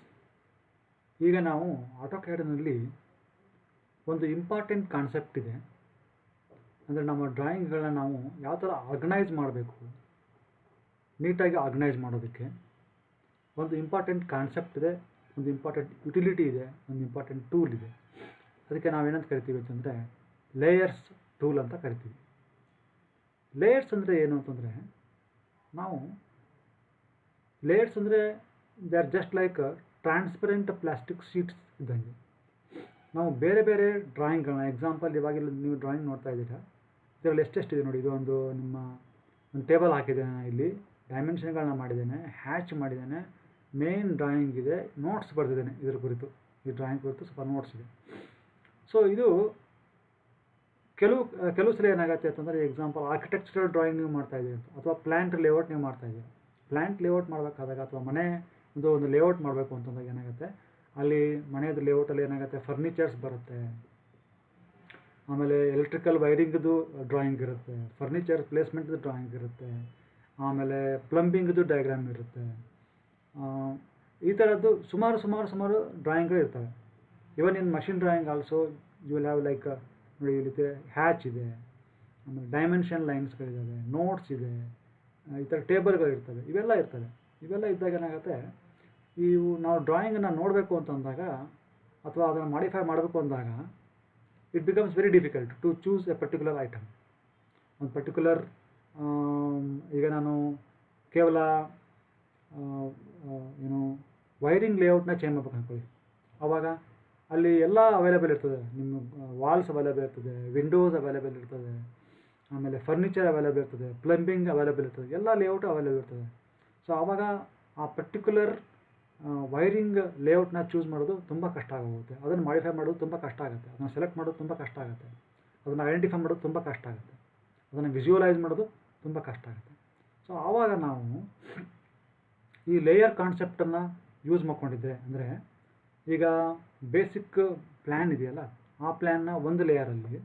ಈಗ ನಾವು ಆಟೋಕ್ಯಾಡ್ನಲ್ಲಿ ಒಂದು ಇಂಪಾರ್ಟೆಂಟ್ ಕಾನ್ಸೆಪ್ಟ್ ಇದೆ. ಅಂದರೆ ನಮ್ಮ ಡ್ರಾಯಿಂಗ್ಗಳನ್ನ ನಾವು ಯಾವ ಥರ ಆರ್ಗನೈಸ್ ಮಾಡಬೇಕು, ನೀಟಾಗಿ ಆರ್ಗನೈಸ್ ಮಾಡೋದಕ್ಕೆ ಒಂದು ಇಂಪಾರ್ಟೆಂಟ್ ಕಾನ್ಸೆಪ್ಟ್ ಇದೆ, ಒಂದು ಇಂಪಾರ್ಟೆಂಟ್ ಯುಟಿಲಿಟಿ ಇದೆ, ಒಂದು ಇಂಪಾರ್ಟೆಂಟ್ ಟೂಲ್ ಇದೆ. ಅದಕ್ಕೆ ನಾವೇನಂತ ಕರಿತೀವಿ ಅಂತಂದರೆ ಲೇಯರ್ಸ್ ಟೂಲ್ ಅಂತ ಕರಿತೀವಿ. ಲೇಯರ್ಸ್ ಅಂದರೆ ಏನು ಅಂತಂದರೆ, ನಾವು ಲೇಯರ್ಸ್ ಅಂದರೆ they are just like transparent plastic sheets ಇದ್ದಂಗೆ. ನಾವು ಬೇರೆ ಬೇರೆ ಡ್ರಾಯಿಂಗ್ಗಳನ್ನ, ಎಕ್ಸಾಂಪಲ್ ಇವಾಗೆಲ್ಲ ನೀವು ಡ್ರಾಯಿಂಗ್ ನೋಡ್ತಾ ಇದ್ದೀರಾ, ಇದರಲ್ಲಿ ಎಷ್ಟೆಷ್ಟಿದೆ ನೋಡಿ. ಇದು ಒಂದು ನಿಮ್ಮ ಒಂದು ಟೇಬಲ್ ಹಾಕಿದ್ದೇನೆ, ಇಲ್ಲಿ ಡೈಮೆನ್ಷನ್ಗಳನ್ನ ಮಾಡಿದ್ದೇನೆ, ಹ್ಯಾಚ್ ಮಾಡಿದ್ದೇನೆ, ಮೇನ್ ಡ್ರಾಯಿಂಗ್ ಇದೆ, ನೋಟ್ಸ್ ಬರೆದಿದ್ದೇನೆ ಇದರ ಕುರಿತು, ಈ ಡ್ರಾಯಿಂಗ್ ಕುರಿತು ಸ್ವಲ್ಪ ನೋಟ್ಸ್ ಇದೆ. ಸೊ ಇದು ಕೆಲವು ಸಲ ಏನಾಗುತ್ತೆ ಅಂತಂದರೆ, ಎಕ್ಸಾಂಪಲ್ ಆರ್ಕಿಟೆಕ್ಚರಲ್ ಡ್ರಾಯಿಂಗ್ ನೀವು ಮಾಡ್ತಾಯಿದ್ದೀರಿ ಅಥವಾ ಪ್ಲ್ಯಾಂಟ್ ಲೇಔಟ್ ನೀವು ಮಾಡ್ತಾಯಿದ್ದೀರಿ. ಪ್ಲ್ಯಾಂಟ್ ಲೇಔಟ್ ಮಾಡಬೇಕಾದಾಗ ಅಥವಾ ಮನೆ ಒಂದು ಲೇಔಟ್ ಮಾಡಬೇಕು ಅಂತಂದಾಗ ಏನಾಗುತ್ತೆ, ಅಲ್ಲಿ ಮನೆಯದು ಲೇಔಟಲ್ಲಿ ಏನಾಗುತ್ತೆ, ಫರ್ನಿಚರ್ಸ್ ಬರುತ್ತೆ, ಆಮೇಲೆ ಎಲೆಕ್ಟ್ರಿಕಲ್ ವೈರಿಂಗ್ದು ಡ್ರಾಯಿಂಗ್ ಇರುತ್ತೆ, ಫರ್ನಿಚರ್ ಪ್ಲೇಸ್ಮೆಂಟ್ದು ಡ್ರಾಯಿಂಗ್ ಇರುತ್ತೆ, ಆಮೇಲೆ ಪ್ಲಂಬಿಂಗ್ದು ಡಯಾಗ್ರಾಮ್ ಇರುತ್ತೆ. ಈ ಥರದ್ದು ಸುಮಾರು ಡ್ರಾಯಿಂಗ್ಗಳು ಇರ್ತವೆ. Even in machine drawing also you will have like ನೋಡಿ, ಇಲ್ಲಿ ಹ್ಯಾಚ್ ಇದೆ, ಆಮೇಲೆ ಡೈಮೆನ್ಷನ್ ಲೈನ್ಸ್ಗಳಿದ್ದಾವೆ, ನೋಟ್ಸ್ ಇದೆ, ಈ ಥರ ಟೇಬಲ್ಗಳಿರ್ತವೆ, ಇವೆಲ್ಲ ಇರ್ತವೆ. ಇವೆಲ್ಲ ಇದ್ದಾಗ ಏನಾಗುತ್ತೆ, ಇವು ನಾವು ಡ್ರಾಯಿಂಗನ್ನು ನೋಡಬೇಕು ಅಂತಂದಾಗ ಅಥವಾ ಅದನ್ನು ಮಾಡಿಫೈ ಮಾಡಬೇಕು ಅಂದಾಗ it becomes very difficult to choose a particular item. ಒಂದು ಪರ್ಟಿಕ್ಯುಲರ್ ಈಗ ನಾನು ಕೇವಲ ಏನು ವೈರಿಂಗ್ ಲೇಔಟ್ನ ಚೇಂಜ್ ಮಾಡ್ಬೇಕು ಅಂದ್ಕೊಳ್ಳಿ, ಆವಾಗ ಅಲ್ಲಿ ಎಲ್ಲ ಅವೈಲೇಬಲ್ ಇರ್ತದೆ. ನಿಮ್ಮ ವಾಲ್ಸ್ ಅವೈಲೇಬಲ್ ಇರ್ತದೆ, ವಿಂಡೋಸ್ ಅವೈಲೇಬಲ್ ಇರ್ತದೆ, ಆಮೇಲೆ ಫರ್ನಿಚರ್ ಅವೈಲೇಬಲ್ ಇರ್ತದೆ, ಪ್ಲಂಬಿಂಗ್ ಅವೈಲೇಬಲ್ ಇರ್ತದೆ, ಎಲ್ಲ ಲೇಔಟು ಅವೈಲೇಬಲ್ ಇರ್ತದೆ. ಸೊ ಆವಾಗ ಆ ಪರ್ಟಿಕ್ಯುಲರ್ ವೈರಿಂಗ್ ಲೇಔಟ್ನ ಚೂಸ್ ಮಾಡೋದು ತುಂಬ ಕಷ್ಟ ಆಗುತ್ತೆ, ಅದನ್ನು ಮಾಡಿಫೈ ಮಾಡೋದು ತುಂಬ ಕಷ್ಟ ಆಗುತ್ತೆ, ಅದನ್ನು ಸೆಲೆಕ್ಟ್ ಮಾಡೋದು ತುಂಬ ಕಷ್ಟ ಆಗುತ್ತೆ, ಅದನ್ನು ಐಡೆಂಟಿಫೈ ಮಾಡೋದು ತುಂಬ ಕಷ್ಟ ಆಗುತ್ತೆ, ಅದನ್ನು ವಿಜುವಲೈಸ್ ಮಾಡೋದು ತುಂಬ ಕಷ್ಟ ಆಗುತ್ತೆ. ಸೊ ಆವಾಗ ನಾವು ಈ ಲೇಯರ್ ಕಾನ್ಸೆಪ್ಟನ್ನು ಯೂಸ್ ಮಾಡ್ಕೊಂಡಿದ್ದೆ ಅಂದರೆ, ಈಗ ಬೇಸಿಕ್ ಪ್ಲ್ಯಾನ್ ಇದೆಯಲ್ಲ, ಆ ಪ್ಲ್ಯಾನ್ನ ಒಂದು ಲೇಯರಲ್ಲಿ,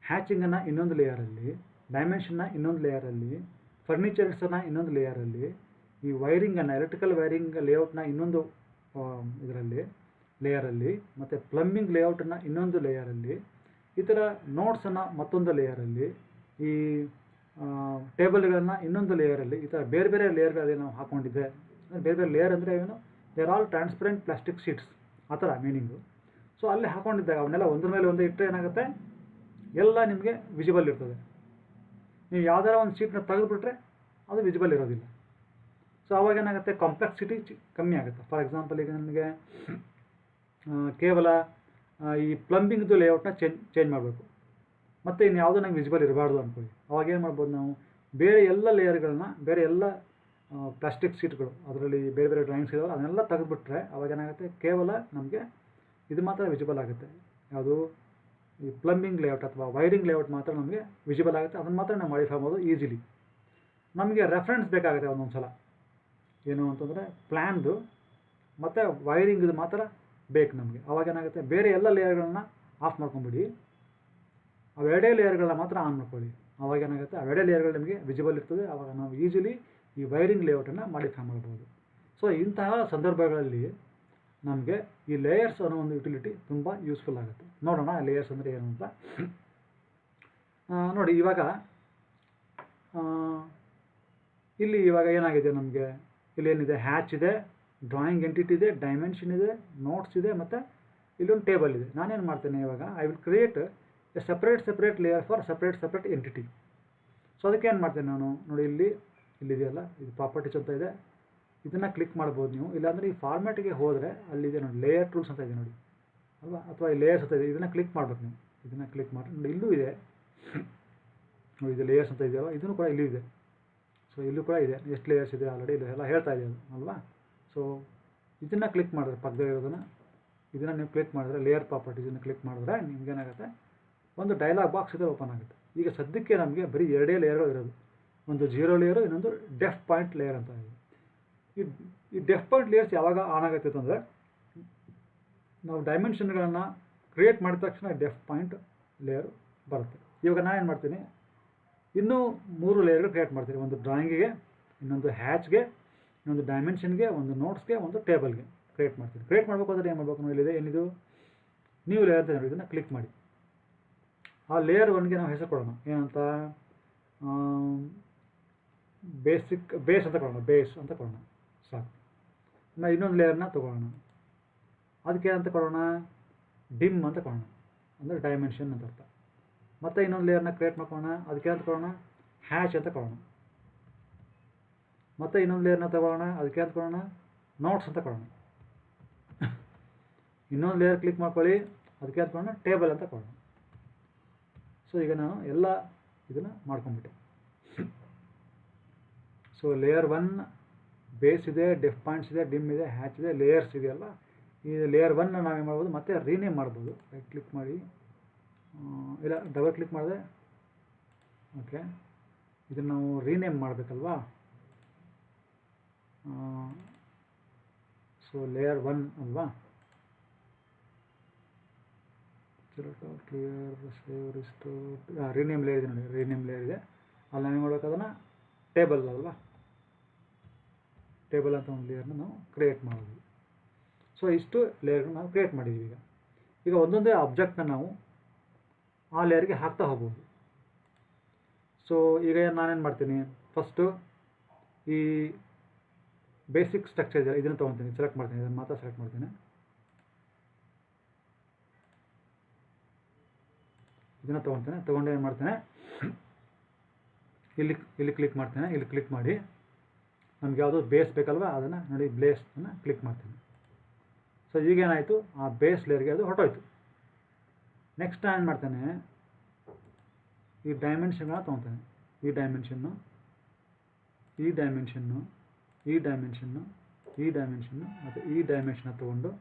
ಹ್ಯಾಚಿಂಗನ್ನು ಇನ್ನೊಂದು ಲೇಯರಲ್ಲಿ, ಡೈಮೆನ್ಷನ್ನ ಇನ್ನೊಂದು ಲೇಯರಲ್ಲಿ, ಫರ್ನಿಚರ್ಸನ್ನು ಇನ್ನೊಂದು ಲೇಯರಲ್ಲಿ, ಈ ವೈರಿಂಗನ್ನು ಎಲೆಕ್ಟ್ರಿಕಲ್ ವೈರಿಂಗ್ ಲೇಔಟ್ನ ಇನ್ನೊಂದು ಇದರಲ್ಲಿ ಲೇಯರಲ್ಲಿ, ಮತ್ತು ಪ್ಲಂಬಿಂಗ್ ಲೇಔಟನ್ನು ಇನ್ನೊಂದು ಲೇಯರಲ್ಲಿ, ಈ ಥರ ನೋಟ್ಸನ್ನು ಮತ್ತೊಂದು ಲೇಯರಲ್ಲಿ, ಈ ಟೇಬಲ್ಗಳನ್ನು ಇನ್ನೊಂದು ಲೇಯರಲ್ಲಿ, ಈ ಥರ ಬೇರೆ ಬೇರೆ ಲೇಯರ್ಗಳಲ್ಲಿ ನಾವು ಹಾಕ್ಕೊಂಡಿದ್ದೆ. ಬೇರೆ ಬೇರೆ ಲೇಯರ್ ಅಂದರೆ ಏನು, they are all transparent plastic sheets, ಆ ಥರ ಮೀನಿಂಗು. ಸೊ ಅಲ್ಲಿ ಹಾಕ್ಕೊಂಡಿದ್ದಾಗ ಅವನ್ನೆಲ್ಲ ಒಂದ್ರ ಮೇಲೆ ಒಂದೇ ಇಟ್ಟರೆ ಏನಾಗುತ್ತೆ, ಎಲ್ಲ ನಿಮಗೆ ವಿಜಿಬಲ್ ಇರ್ತದೆ. ನೀವು ಯಾವ್ದಾರ ಒಂದು ಶೀಟ್ನ ತೆಗೆದುಬಿಟ್ರೆ ಅದು ವಿಜಿಬಲ್ ಇರೋದಿಲ್ಲ. ಸೊ ಆವಾಗ ಏನಾಗುತ್ತೆ, ಕಾಂಪ್ಲೆಕ್ಸಿಟಿ ಕಮ್ಮಿ ಆಗುತ್ತೆ. ಫಾರ್ ಎಕ್ಸಾಂಪಲ್ ಈಗ ನನಗೆ ಕೇವಲ ಈ ಪ್ಲಂಬಿಂಗ್ದು ಲೇಔಟ್ನ ಚೇಂಜ್ ಮಾಡಬೇಕು, ಮತ್ತು ಇನ್ನು ಯಾವುದೋ ನಂಗೆ ವಿಜಿಬಲ್ ಇರಬಾರ್ದು ಅಂದ್ಕೊಳ್ಳಿ. ಅವಾಗ ಏನು ಮಾಡ್ಬೋದು, ನಾವು ಬೇರೆ ಎಲ್ಲ ಲೇಯರ್ಗಳನ್ನ, ಬೇರೆ ಎಲ್ಲ ಪ್ಲಾಸ್ಟಿಕ್ ಶೀಟ್ಗಳು, ಅದರಲ್ಲಿ ಬೇರೆ ಬೇರೆ ಡ್ರಾಯಿಂಗ್ಸ್ ಇದಾವೆ, ಅದನ್ನೆಲ್ಲ ತೆಗೆದುಬಿಟ್ರೆ ಅವಾಗ ಏನಾಗುತ್ತೆ, ಕೇವಲ ನಮಗೆ ಇದು ಮಾತ್ರ ವಿಜಿಬಲ್ ಆಗುತ್ತೆ. ಯಾವುದು, ಈ ಪ್ಲಂಬಿಂಗ್ ಲೇಔಟ್ ಅಥವಾ ವೈರಿಂಗ್ ಲೇಔಟ್ ಮಾತ್ರ ನಮಗೆ ವಿಜಿಬಲ್ ಆಗುತ್ತೆ. ಅದನ್ನು ಮಾತ್ರ ನಾವು ಮಾಡಿಫೈ ಮಾಡ್ಬೋದು ಈಸಿಲಿ. ನಮಗೆ ರೆಫರೆನ್ಸ್ ಬೇಕಾಗುತ್ತೆ ಒಂದೊಂದು ಸಲ, ಏನು ಅಂತಂದರೆ ಪ್ಲ್ಯಾನ್ದು ಮತ್ತು ವೈರಿಂಗ್ದು ಮಾತ್ರ ಬೇಕು ನಮಗೆ. ಅವಾಗ ಏನಾಗುತ್ತೆ, ಬೇರೆ ಎಲ್ಲ ಲೇಯರ್ಗಳನ್ನ ಆಫ್ ಮಾಡ್ಕೊಂಬಿಡಿ, ಅವೆರಡೇ ಲೇಯರ್ಗಳನ್ನ ಮಾತ್ರ ಆನ್ ಮಾಡ್ಕೊಳ್ಳಿ. ಅವಾಗ ಏನಾಗುತ್ತೆ, ಅವೆರಡೇ ಲೇಯರ್ಗಳು ನಿಮಗೆ ವಿಜಿಬಲ್ ಇರ್ತದೆ. ಆವಾಗ ನಾವು ಈಸಿಲಿ ಈ ವೈರಿಂಗ್ ಲೇಔಟನ್ನು ಮಾಡಿಫೈ ಮಾಡ್ಬೋದು. ಸೊ ಇಂತಹ ಸಂದರ್ಭಗಳಲ್ಲಿ ನಮಗೆ ಈ ಲೇಯರ್ಸ್ ಅನ್ನೋ ಒಂದು ಯುಟಿಲಿಟಿ ತುಂಬ ಯೂಸ್ಫುಲ್ ಆಗುತ್ತೆ. ನೋಡೋಣ ಲೇಯರ್ಸ್ ಅಂದರೆ ಏನು ಅಂತ. ನೋಡಿ, ಇವಾಗ ಇಲ್ಲಿ ಇವಾಗ ಏನಾಗಿದೆ ನಮಗೆ, ಇಲ್ಲಿ ಏನಿದೆ, ಹ್ಯಾಚ್ ಇದೆ, ಡ್ರಾಯಿಂಗ್ ಎಂಟಿಟಿ ಇದೆ, ಡೈಮೆನ್ಷನ್ ಇದೆ, ನೋಟ್ಸ್ ಇದೆ, ಮತ್ತು ಇಲ್ಲೊಂದು ಟೇಬಲ್ ಇದೆ. ನಾನೇನು ಮಾಡ್ತೇನೆ ಇವಾಗ, I will create A separate layer for separate entity. So ಅದಕ್ಕೆ ಏನು ಮಾಡ್ತೇನೆ ನಾನು, ನೋಡಿ ಇಲ್ಲಿದೆಯಲ್ಲ, ಇದು ಪ್ರಾಪರ್ಟೀಸ್ ಅಂತ ಇದೆ, ಇದನ್ನು ಕ್ಲಿಕ್ ಮಾಡ್ಬೋದು ನೀವು. ಇಲ್ಲಾಂದರೆ ಈ ಫಾರ್ಮ್ಯಾಟಿಗೆ ಹೋದರೆ ಅಲ್ಲಿದೆ ನೋಡಿ, ಲೇಯರ್ ಟೂಲ್ಸ್ ಅಂತ ಇದೆ ನೋಡಿ ಅಲ್ವಾ, ಅಥವಾ ಈ ಲೇಯರ್ಸ್ ಅಂತ ಇದೆ, ಇದನ್ನು ಕ್ಲಿಕ್ ಮಾಡ್ಬೇಕು ನೀವು. ಇದನ್ನು ಕ್ಲಿಕ್ ಮಾಡಿ ನೋಡಿ, ಇಲ್ಲೂ ಇದೆ ನೋಡಿ, ಇದು ಲೇಯರ್ಸ್ ಅಂತ ಇದೆಯಲ್ಲ, ಇದನ್ನು ಕೂಡ ಇಲ್ಲೂ ಇದೆ. ಸೊ ಇಲ್ಲೂ ಕೂಡ ಇದೆ, ಎಷ್ಟು ಲೇಯರ್ಸ್ ಇದೆ ಆಲ್ರೆಡಿ ಇದು ಎಲ್ಲ ಹೇಳ್ತಾ ಇದೆ ಅದು ಅಲ್ವಾ. ಸೊ ಇದನ್ನು ಕ್ಲಿಕ್ ಮಾಡಿದ್ರೆ ಪಕ್ಕದಲ್ಲಿರೋದನ್ನು ಇದನ್ನು ನೀವು ಕ್ಲಿಕ್ ಮಾಡಿದ್ರೆ ಲೇಯರ್ ಪ್ರಾಪರ್ಟೀಸನ್ನು ಕ್ಲಿಕ್ ಮಾಡಿದ್ರೆ ನಿಮ್ಗೇನಾಗುತ್ತೆ, ಒಂದು ಡೈಲಾಗ್ ಬಾಕ್ಸ್ ಇದೆ ಓಪನ್ ಆಗುತ್ತೆ. ಈಗ ಸದ್ಯಕ್ಕೆ ನಮಗೆ ಬರೀ 2 ಲೇಯರ್ಗಳು ಇರೋದು, ಒಂದು 0 ಲೇಯರು, ಇನ್ನೊಂದು ಡೆಫ್ ಪಾಯಿಂಟ್ ಲೇಯರ್ ಅಂತ ಇದೆ. ಈ ಡೆಫ್ ಪಾಯಿಂಟ್ ಲೇಯರ್ಸ್ ಯಾವಾಗ ಆನ್ ಆಗುತ್ತೆ ಅಂದರೆ ನಾವು ಡೈಮೆನ್ಷನ್ಗಳನ್ನು ಕ್ರಿಯೇಟ್ ಮಾಡಿದ ತಕ್ಷಣ ಡೆಫ್ ಪಾಯಿಂಟ್ ಲೇಯರ್ ಬರುತ್ತೆ. ಇವಾಗ ನಾನು ಏನು ಮಾಡ್ತೀನಿ, ಇನ್ನೂ 3 ಲೇಯರ್ಗಳು ಕ್ರಿಯೇಟ್ ಮಾಡ್ತೀನಿ. ಒಂದು ಡ್ರಾಯಿಂಗಿಗೆ, ಇನ್ನೊಂದು ಹ್ಯಾಚ್ಗೆ, ಇನ್ನೊಂದು ಡೈಮೆನ್ಷನ್ಗೆ, ಒಂದು ನೋಟ್ಸ್ಗೆ, ಒಂದು ಟೇಬಲ್ಗೆ ಕ್ರಿಯೇಟ್ ಮಾಡ್ತೀನಿ. ಕ್ರಿಯೇಟ್ ಮಾಡಬೇಕು ಅಂದರೆ ಏನು ಮಾಡಬೇಕು, ಇಲ್ಲಿದೆ ಏನಿದು ನ್ಯೂ ಲೇಯರ್ ಅಂತ ನೋಡಿ, ಇದನ್ನು ಕ್ಲಿಕ್ ಮಾಡಿ. ಆ ಲೇಯರ್ 1ಗೆ ನಾವು ಹೆಸರು ಕೊಡೋಣ, ಏನಂತ ಬೇಸ್ ಅಂತ ಕೊಡೋಣ, ಬೇಸ್ ಅಂತ ಕೊಡೋಣ ಸಾಕು. ಆಮೇಲೆ ಇನ್ನೊಂದು ಲೇಯರ್ನ ತೊಗೊಳ್ಳೋಣ, ಅದಕ್ಕೆ ಏನಂತ ಕೊಡೋಣ, ಡಿಮ್ ಅಂತ ಕೊಡೋಣ, ಅಂದರೆ ಡೈಮೆನ್ಷನ್ ಅಂತ ಅರ್ಥ. ಮತ್ತು ಇನ್ನೊಂದು ಲೇಯರ್ನ ಕ್ರಿಯೇಟ್ ಮಾಡ್ಕೊಳ್ಳೋಣ, ಅದಕ್ಕೆ ಅಂತ ಕೊಡೋಣ ಹ್ಯಾಚ್ ಅಂತ ಕೊಡೋಣ. ಮತ್ತು ಇನ್ನೊಂದು ಲೇಯರ್ನ ತಗೊಳ್ಳೋಣ, ಅದಕ್ಕೆ ಅಂತ ಕೊಡೋಣ ನೋಟ್ಸ್ ಅಂತ ಕೊಡೋಣ. ಇನ್ನೊಂದು ಲೇಯರ್ ಕ್ಲಿಕ್ ಮಾಡ್ಕೊಳ್ಳಿ, ಅದಕ್ಕೆ ಅಂತ ಕೊಡೋಣ ಟೇಬಲ್ ಅಂತ ಕೊಡೋಣ. ಸೊ ಈಗ ನಾನು ಎಲ್ಲ ಇದನ್ನು ಮಾಡ್ಕೊಂಡ್ಬಿಟ್ಟೆ. ಸೊ ಲೇಯರ್ 1 ಬೇಸ್ ಇದೆ, ಡೆಫ್ ಪಾಯಿಂಟ್ಸ್ ಇದೆ, ಡಿಮ್ ಇದೆ, ಹ್ಯಾಚ್ ಇದೆ, ಲೇಯರ್ಸ್ ಇದೆಯಲ್ಲ. ಈ ಲೇಯರ್ 1 ನಾವೇನು ಮಾಡ್ಬೋದು, ಮತ್ತೆ ರೀನೇಮ್ ಮಾಡ್ಬೋದು. ರೈಟ್ ಕ್ಲಿಕ್ ಮಾಡಿ, ಇಲ್ಲ ಡಬಲ್ ಕ್ಲಿಕ್ ಮಾಡಿದೆ, ಓಕೆ. ಇದನ್ನು ನಾವು ರೀನೇಮ್ ಮಾಡಬೇಕಲ್ವಾ. ಸೊ ಲೇಯರ್ 1 ಅಲ್ವಾ, clear save restore, rename layer ಇದೆ ನೋಡಿ, ರೀನೇಮ್ ಲೇಯರ್ ಇದೆ. ಅಲ್ಲಿ ನಾವೇನು ಮಾಡಬೇಕು, ಅದನ್ನು ಟೇಬಲ್ ಅಲ್ವಾ, ಟೇಬಲ್ ಅಂತ ಒಂದು ಲೇಯರ್ನ ನಾವು ಕ್ರಿಯೇಟ್ ಮಾಡೋದು. ಸೊ ಇಷ್ಟು ಲೇಯರ್ನ ನಾವು ಕ್ರಿಯೇಟ್ ಮಾಡಿದ್ದೀವಿ. ಈಗ ಒಂದೊಂದೇ ಆಬ್ಜೆಕ್ಟ್ನ ನಾವು ಆ ಲೇಯರ್ಗೆ ಹಾಕ್ತಾ ಹೋಗ್ಬೋದು. ಸೊ ಈಗ ನಾನೇನು ಮಾಡ್ತೀನಿ, ಫಸ್ಟು ಈ ಬೇಸಿಕ್ ಸ್ಟ್ರಕ್ಚರ್ ಇದೆ, ಇದನ್ನು ತೊಗೊತೀನಿ, ಸೆಲೆಕ್ಟ್ ಮಾಡ್ತೀನಿ, ಇದನ್ನು ಮಾತ್ರ ಸೆಲೆಕ್ಟ್ ಮಾಡ್ತೀನಿ. ಇದನ್ನು ತೊಗೊಂಡು ಏನು ಮಾಡ್ತೇನೆ, ಇಲ್ಲಿ ಕ್ಲಿಕ್ ಮಾಡ್ತೇನೆ. ಇಲ್ಲಿ ಕ್ಲಿಕ್ ಮಾಡಿ ನಮ್ಗೆ ಯಾವುದೋ ಬೇಸ್ ಬೇಕಲ್ವ, ಅದನ್ನು ನೋಡಿ ಬೇಸನ್ನು ಕ್ಲಿಕ್ ಮಾಡ್ತೀನಿ. ಸೊ ಈಗೇನಾಯಿತು, ಆ ಬೇಸ್ ಲೇಯರ್ಗೆ ಅದು ಹೊರಟೋಯ್ತು. ನೆಕ್ಸ್ಟ್ ನಾನು ಏನು ಮಾಡ್ತೇನೆ, ಈ ಡೈಮೆನ್ಷನ್ನ ತೊಗೊತೇನೆ. ಈ ಡೈಮೆನ್ಷನ್ನು, ಈ ಡೈಮೆನ್ಷನ್ನು, ಈ ಡೈಮೆನ್ಷನ್ನು, ಈ ಡೈಮೆನ್ಷನ್ನು ಮತ್ತು ಈ ಡೈಮೆನ್ಷನ್ನ ತೊಗೊಂಡು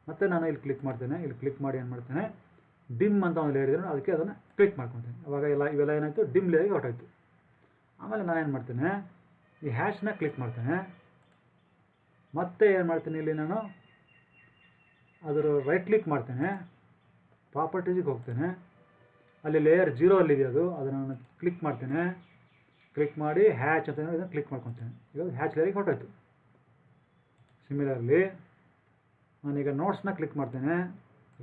ಮತ್ತೆ ನಾನು ಇಲ್ಲಿ ಕ್ಲಿಕ್ ಮಾಡ್ತೇನೆ. ಇಲ್ಲಿ ಕ್ಲಿಕ್ ಮಾಡಿ ಏನು ಮಾಡ್ತೇನೆ, ಡಿಮ್ ಅಂತ ಒಂದು ಲೇಯರ್ ಇದೆ, ಅದಕ್ಕೆ ಅದನ್ನು ಕ್ಲಿಕ್ ಮಾಡ್ಕೊತೇನೆ. ಅವಾಗ ಇವೆಲ್ಲ ಏನಾಯಿತು, ಡಿಮ್ ಲೇಯರ್ಗೆ ಹೊರಟೋಯ್ತು. ಆಮೇಲೆ ನಾನೇನು ಮಾಡ್ತೇನೆ, ಈ ಹ್ಯಾಶ್ನ ಕ್ಲಿಕ್ ಮಾಡ್ತೇನೆ. ಮತ್ತೆ ಏನು ಮಾಡ್ತೀನಿ, ಇಲ್ಲಿ ನಾನು ಅದರ ರೈಟ್ ಕ್ಲಿಕ್ ಮಾಡ್ತೇನೆ, ಪ್ರಾಪರ್ಟೀಸಿಗೆ ಹೋಗ್ತೇನೆ. ಅಲ್ಲಿ ಲೇಯರ್ 0 ಅಲ್ಲಿದೆ ಅದನ್ನು ನಾನು ಕ್ಲಿಕ್ ಮಾಡ್ತೇನೆ. ಕ್ಲಿಕ್ ಮಾಡಿ ಹ್ಯಾಚ್ ಅಂತ ಇದನ್ನು ಕ್ಲಿಕ್ ಮಾಡ್ಕೊತೇನೆ. ಈಗ ಹ್ಯಾಚ್ ಲೇಯರಿಗೆ ಹೊರಟೋಯ್ತು. ಸಿಮಿಲರ್ಲಿ ನಾನೀಗ ನೋಟ್ಸ್ನ ಕ್ಲಿಕ್ ಮಾಡ್ತೇನೆ,